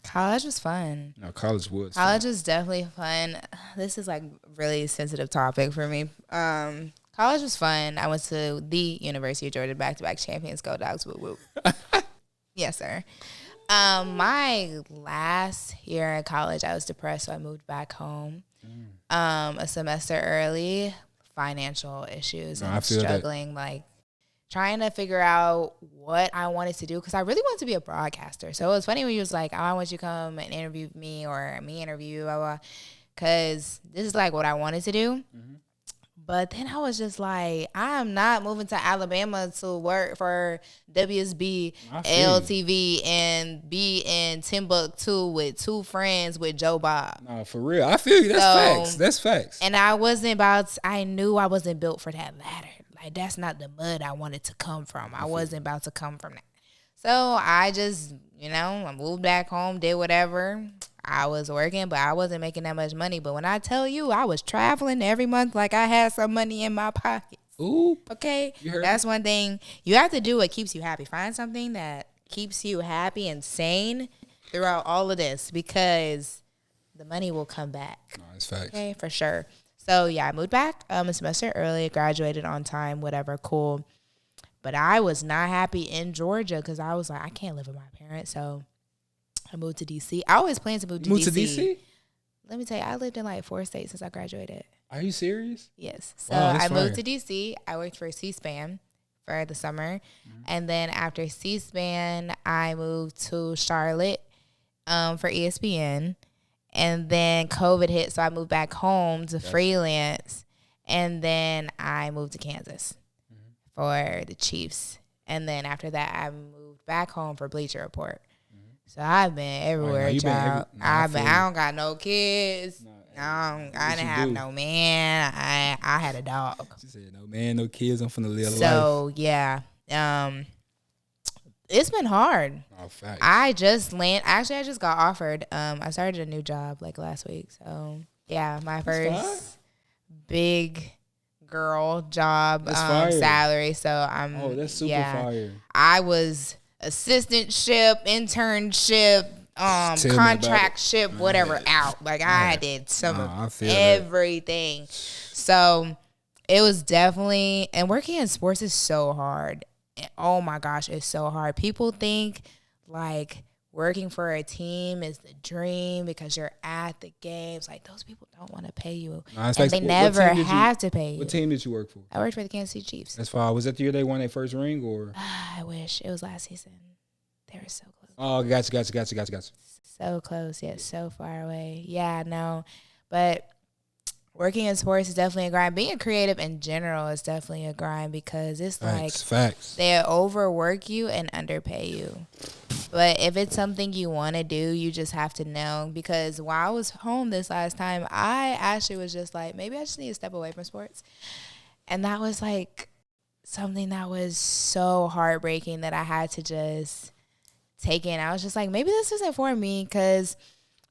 College was fun. No, college was definitely fun. This is like really sensitive topic for me. College was fun. I went to the University of Georgia, back-to-back champions. Go Dogs, whoop whoop. Yes, sir. My last year in college, I was depressed, so I moved back home a semester early. Financial issues and struggling, like trying to figure out what I wanted to do, because I really wanted to be a broadcaster. So it was funny when you was like, I want you to come and interview me or me interview you, blah, blah, because this is like what I wanted to do. Mm-hmm. But then I was just like, I'm not moving to Alabama to work for WSB, LTV, and be in Timbuktu with two friends with Joe Bob. No, for real. I feel you. That's facts. And I knew I wasn't built for that ladder. Like, that's not the mud I wanted to come from. I wasn't about to come from that. So I just, I moved back home, did whatever. I was working, but I wasn't making that much money. But when I tell you, I was traveling every month like I had some money in my pocket. Ooh. Okay? That's one thing. You have to do what keeps you happy. Find something that keeps you happy and sane throughout all of this, because the money will come back. No, it's facts. Okay, for sure. So, yeah, I moved back a semester early, graduated on time, whatever, cool. But I was not happy in Georgia because I was like, I can't live with my parents, so I moved to D.C. I always planned to move to D.C. Moved to D.C.? Let me tell you, I lived in like 4 states since I graduated. Are you serious? Yes. So I moved to D.C. I worked for C-SPAN for the summer. Mm-hmm. And then after C-SPAN, I moved to Charlotte for ESPN. And then COVID hit, so I moved back home to freelance. And then I moved to Kansas for the Chiefs. And then after that, I moved back home for Bleacher Report. So I've been everywhere, child. I don't got no kids. I didn't have no man. I had a dog. She said, no man, no kids. I'm finna live life. So, yeah. It's been hard. Oh, facts. I just got offered. I started a new job like last week. So, yeah, my first big girl job salary. So, that's super fire. I was assistantship, internship, contract, ship, whatever out. Like I did some of everything. So it was definitely, and working in sports is so hard. Oh my gosh, it's so hard. People think like working for a team is the dream because you're at the games. Like those people don't want to pay you, and they never have to pay you. What team did you work for? I worked for the Kansas City Chiefs. That's fine. Was that the year they won their first ring, or? I wish it was last season. They were so close. Oh, gotcha. So close, yet so far away. Yeah, no, but working in sports is definitely a grind. Being creative in general is definitely a grind because it's facts. They overwork you and underpay you. But if it's something you want to do, you just have to know. Because while I was home this last time, I actually was just like, maybe I just need to step away from sports. And that was like something that was so heartbreaking that I had to just take in. I was just like, maybe this isn't for me, because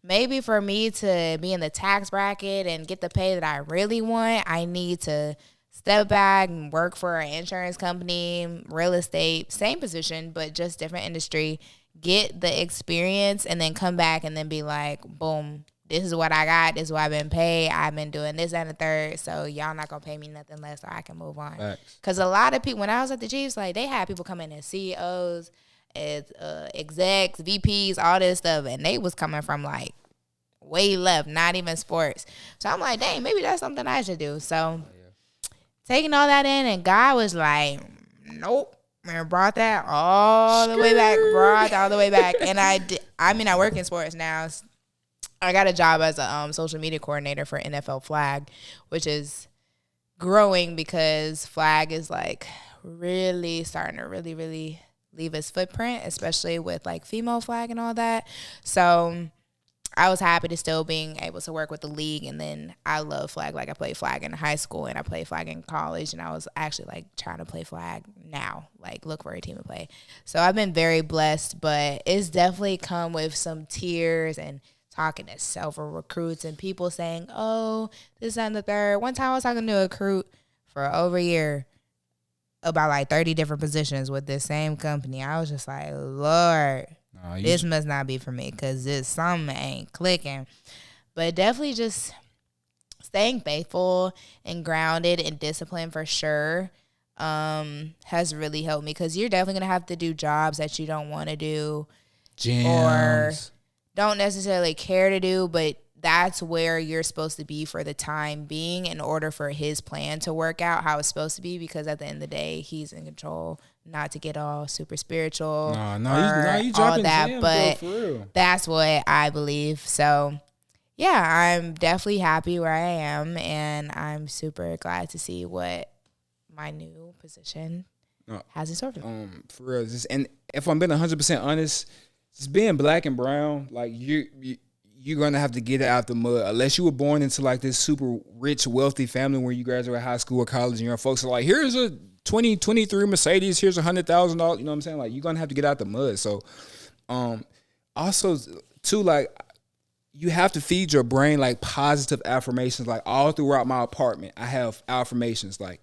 maybe for me to be in the tax bracket and get the pay that I really want, I need to step back and work for an insurance company, real estate, same position, but just different industry, get the experience, and then come back and then be like, boom, this is what I got. This is what I've been paid. I've been doing this and the third. So y'all not going to pay me nothing less, so I can move on. Because a lot of people, when I was at the Chiefs, like they had people come in as CEOs, as execs, VPs, all this stuff, and they was coming from like way left, not even sports. So I'm like, dang, maybe that's something I should do. So taking all that in, and God was like, nope, and brought that all the way back. And I work in sports now. I got a job as a social media coordinator for NFL Flag, which is growing because Flag is like really starting to really leave its footprint, especially with like female flag and all that. So I was happy to still being able to work with the league. And then I love flag. Like I played flag in high school and I played flag in college, and I was actually like trying to play flag now, like look for a team to play. So I've been very blessed, but it's definitely come with some tears and talking to several recruits and people saying, oh, this and the third. One time I was talking to a recruit for over a year about like 30 different positions with this same company. I was just like, Lord, this must not be for me, because this something ain't clicking. But definitely just staying faithful and grounded and disciplined for sure has really helped me, because you're definitely going to have to do jobs that you don't want to do or don't necessarily care to do, but that's where you're supposed to be for the time being in order for his plan to work out how it's supposed to be, because at the end of the day, he's in control. Not to get all super spiritual you all that, gems, but bro, for real. That's what I believe. So, yeah, I'm definitely happy where I am, and I'm super glad to see what my new position has in store for me. For real, and if I'm being 100% honest, just being black and brown, like you're going to have to get it out the mud. Unless you were born into like this super rich, wealthy family where you graduate high school or college and your folks are like, here's a 2023 Mercedes, here's $100,000. You know what I'm saying? Like, you're going to have to get out the mud. So, also too, like, you have to feed your brain like positive affirmations. Like all throughout my apartment, I have affirmations like,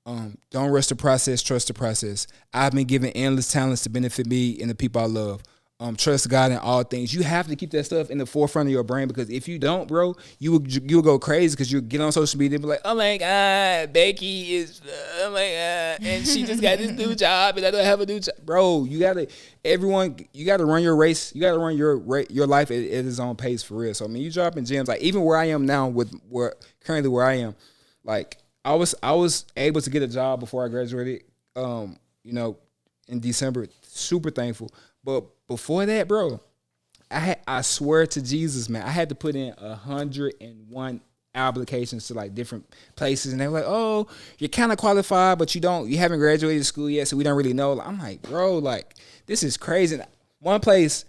don't rush the process, trust the process. I've been given endless talents to benefit me and the people I love. Trust God in all things. You have to keep that stuff in the forefront of your brain, because if you don't, bro, you'll go crazy, because you'll get on social media and be like, oh my God, Becky is, oh my God, and she just got this new job and I don't have a new job. Bro, you gotta run your race. You gotta run your life at its own pace, for real. So I mean, you dropping gems. Like even where I am now, currently where I am, like I was able to get a job before I graduated, in December. Super thankful. But before that, bro, I swear to Jesus, man, I had to put in 101 applications to like different places, and they were like, "Oh, you're kind of qualified, but you haven't graduated school yet, so we don't really know." I'm like, bro, like this is crazy. One place,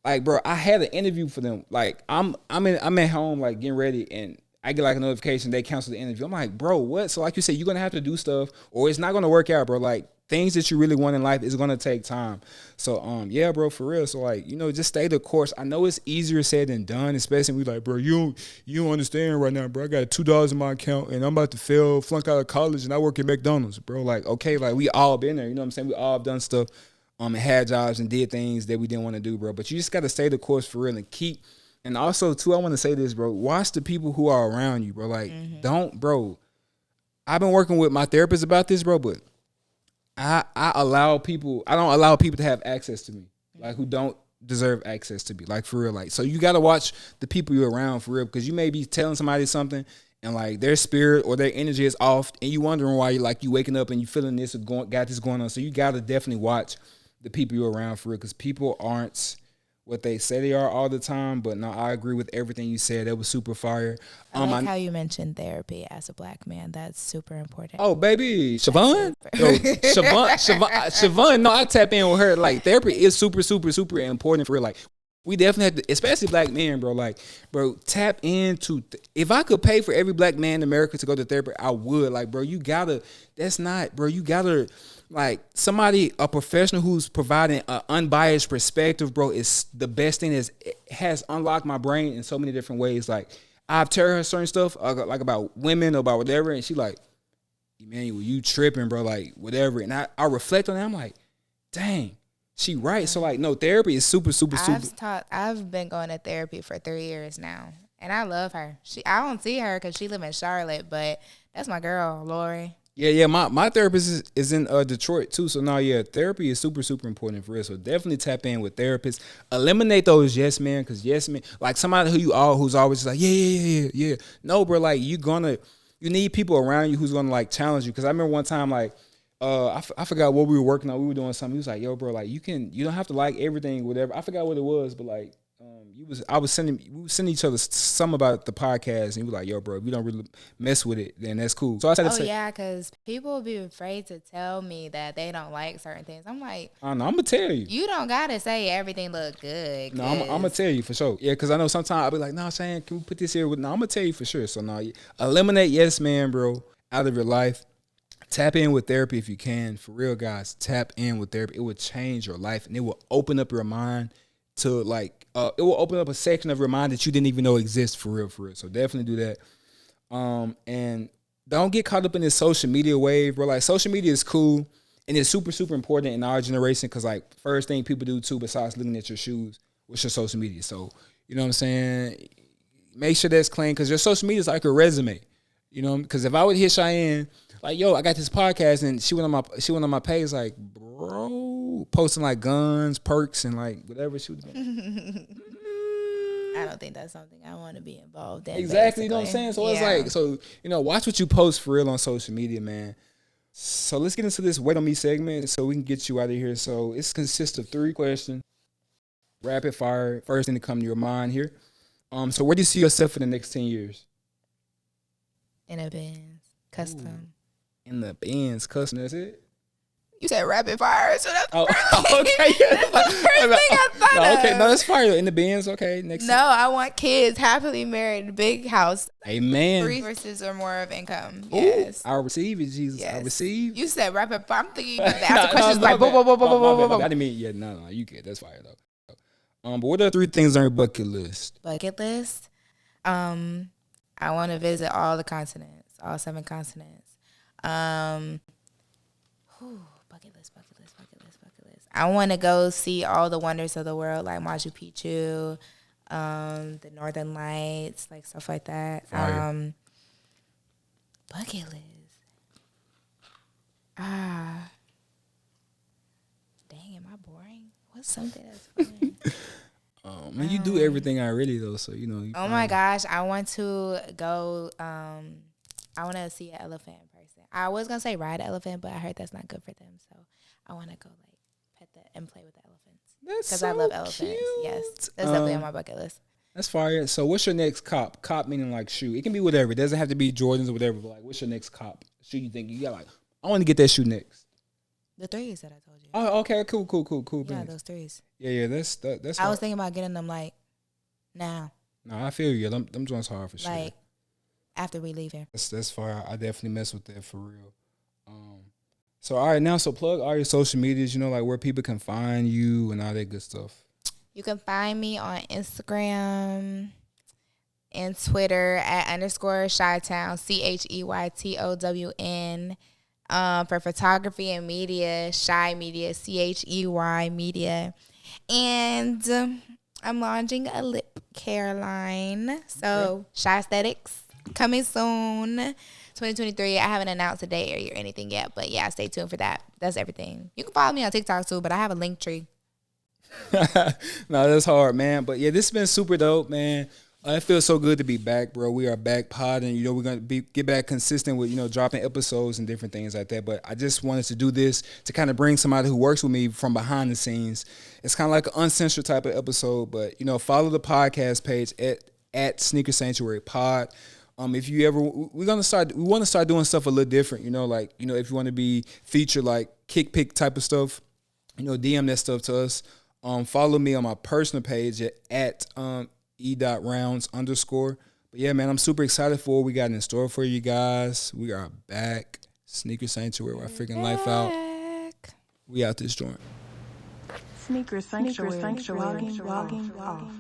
like, bro, I had an interview for them. Like, I'm at home, like getting ready, and I get like a notification they canceled the interview. I'm like, bro, what? So like you said, you're gonna have to do stuff, or it's not gonna work out, bro. Like things that you really want in life is gonna take time. So yeah, bro, for real. So like, just stay the course. I know it's easier said than done, especially when we like, bro, you don't understand right now, bro. I got $2 in my account and I'm about to flunk out of college and I work at McDonald's, bro. Like, okay, like we all been there, you know what I'm saying? We all have done stuff. and had jobs and did things that we didn't want to do, bro. But you just got to stay the course for real and keep. And also, too, I want to say this, bro. Watch the people who are around you, bro. Like, don't, bro. I've been working with my therapist about this, bro, but I don't allow people to have access to me, like, who don't deserve access to me, like, for real. Like, so you got to watch the people you're around for real, because you may be telling somebody something and like their spirit or their energy is off and you wondering why you waking up and you feeling this or got this going on. So you got to definitely watch the people you're around for real, because people aren't what they say they are all the time. But no, I agree with everything you said. That was super fire. I like how you mentioned therapy as a Black man. That's super important. Oh, baby, Siobhan? Siobhan, no, I tap in with her. Like, therapy is super, super, super important for real. Like, we definitely have to, especially Black men, bro. Like, bro, tap into, if I could pay for every Black man in America to go to therapy, I would. Like, bro, you gotta, like, somebody, a professional who's providing an unbiased perspective, bro, is the best thing. It has unlocked my brain in so many different ways. Like, I've told her certain stuff, like about women or about whatever, and she like, Emmanuel, you tripping, bro, like, whatever. And I reflect on that. I'm like, dang, she right. So, like, no, therapy is super, super, super. I've been going to therapy for 3 years now, and I love her. I don't see her because she live in Charlotte, but that's my girl, Lori. Yeah. My therapist is in Detroit too. So now, yeah, therapy is super, super important for real. So definitely tap in with therapists. Eliminate those yes men, because yes men, like somebody who's always like yeah. No, bro, like you need people around you who's gonna like challenge you. Because I remember one time, like I forgot what we were working on. We were doing something. He was like, yo, bro, like you don't have to like everything, whatever. I forgot what it was, but like. We were sending each other some about the podcast, and he was like, "Yo, bro, if you don't really mess with it, then that's cool." So I said, because people will be afraid to tell me that they don't like certain things. I'm like, I know, I'm gonna tell you. You don't gotta say everything look good. No, I'm gonna tell you for sure. Yeah, because I know sometimes I'll be like, "No, Cheyenne, can we put this here?" No, I'm gonna tell you for sure. So no, eliminate yes man, bro, out of your life. Tap in with therapy if you can. For real, guys, tap in with therapy. It will change your life, and it will open up your mind to like. It will open up a section of your mind that you didn't even know exists for real. So definitely do that. And don't get caught up in this social media wave, bro. Like, social media is cool and it's super, super important in our generation, because like first thing people do too, besides looking at your shoes, what's your social media? So, you know what I'm saying? Make sure that's clean, because your social media is like a resume. You know, because if I would hit Cheyenne, like, yo, I got this podcast, and she went on my page, like, bro, posting like guns, perks, and like whatever she was doing. I don't think that's something I want to be involved in. Exactly, basically. you know what I'm saying? So it's like, so, you know, watch what you post for real on social media, man. So let's get into this Wait on Me segment so we can get you out of here. So it consists of 3 questions, rapid fire, first thing to come to your mind here. So where do you see yourself in the next 10 years? In a Benz, custom. Ooh. In the Benz, custom, that's it? You said rapid fire, so that's okay. Yeah. That's the first thing I thought of. Okay, no, that's fire. In the Benz, okay. Next. No, I want kids, happily married, big house. Amen. 3 sources or more of income. Ooh, yes. I receive it, Jesus. Yes. I receive. You said rapid fire. I'm thinking you about to ask questions like, boom. I didn't mean, yeah, no, you get that's fire, though. But what are 3 things on your bucket list? Bucket list? I want to visit all the continents, all 7 continents. Bucket list. I want to go see all the wonders of the world, like Machu Picchu, the Northern Lights, like stuff like that. Bucket list. Dang, am I boring? What's something that's fun? Man, you do everything already though, so you know. Oh my gosh, I want to go. I want to see an elephant in person. I was gonna say ride an elephant, but I heard that's not good for them. So I want to go like pet and play with the elephants. That's because I love elephants. Cute. Yes, that's definitely on my bucket list. That's fire. So what's your next cop? Cop meaning like shoe. It can be whatever. It doesn't have to be Jordans or whatever. But like, what's your next cop shoe? You think you got like? I want to get that shoe next. The 3s that I told you. Oh, okay, cool. Yeah, those 3s. Yeah, that's. I was thinking about getting them like now. No, I feel you. Them joints hard for sure. Like after we leave here. That's fire. I definitely mess with that for real. So all right, now plug all your social medias. You know, like where people can find you and all that good stuff. You can find me on Instagram and Twitter at _Chi-Town, CHEYTOWN. For photography and media, Chey Media, Chey Media. And I'm launching a lip care line. So Chey Aesthetics coming soon. 2023. I haven't announced a date or anything yet, but yeah, stay tuned for that. That's everything. You can follow me on TikTok too, but I have a link tree. No, that's hard, man. But yeah, this has been super dope, man. It feels so good to be back, bro. We are back podding. You know, we're going to get back consistent with, you know, dropping episodes and different things like that. But I just wanted to do this to kind of bring somebody who works with me from behind the scenes. It's kind of like an uncensored type of episode. But, you know, follow the podcast page at Sneaker Sanctuary Pod. If you ever, we want to start doing stuff a little different, you know, like, you know, if you want to be featured like kick pick type of stuff, you know, DM that stuff to us. Follow me on my personal page at e.rounds_. But yeah, man, I'm super excited for what we got in store for you guys. We are back. Sneaker Sanctuary, we're freaking life out. We out this joint. Sneaker Sanctuary. Walking off.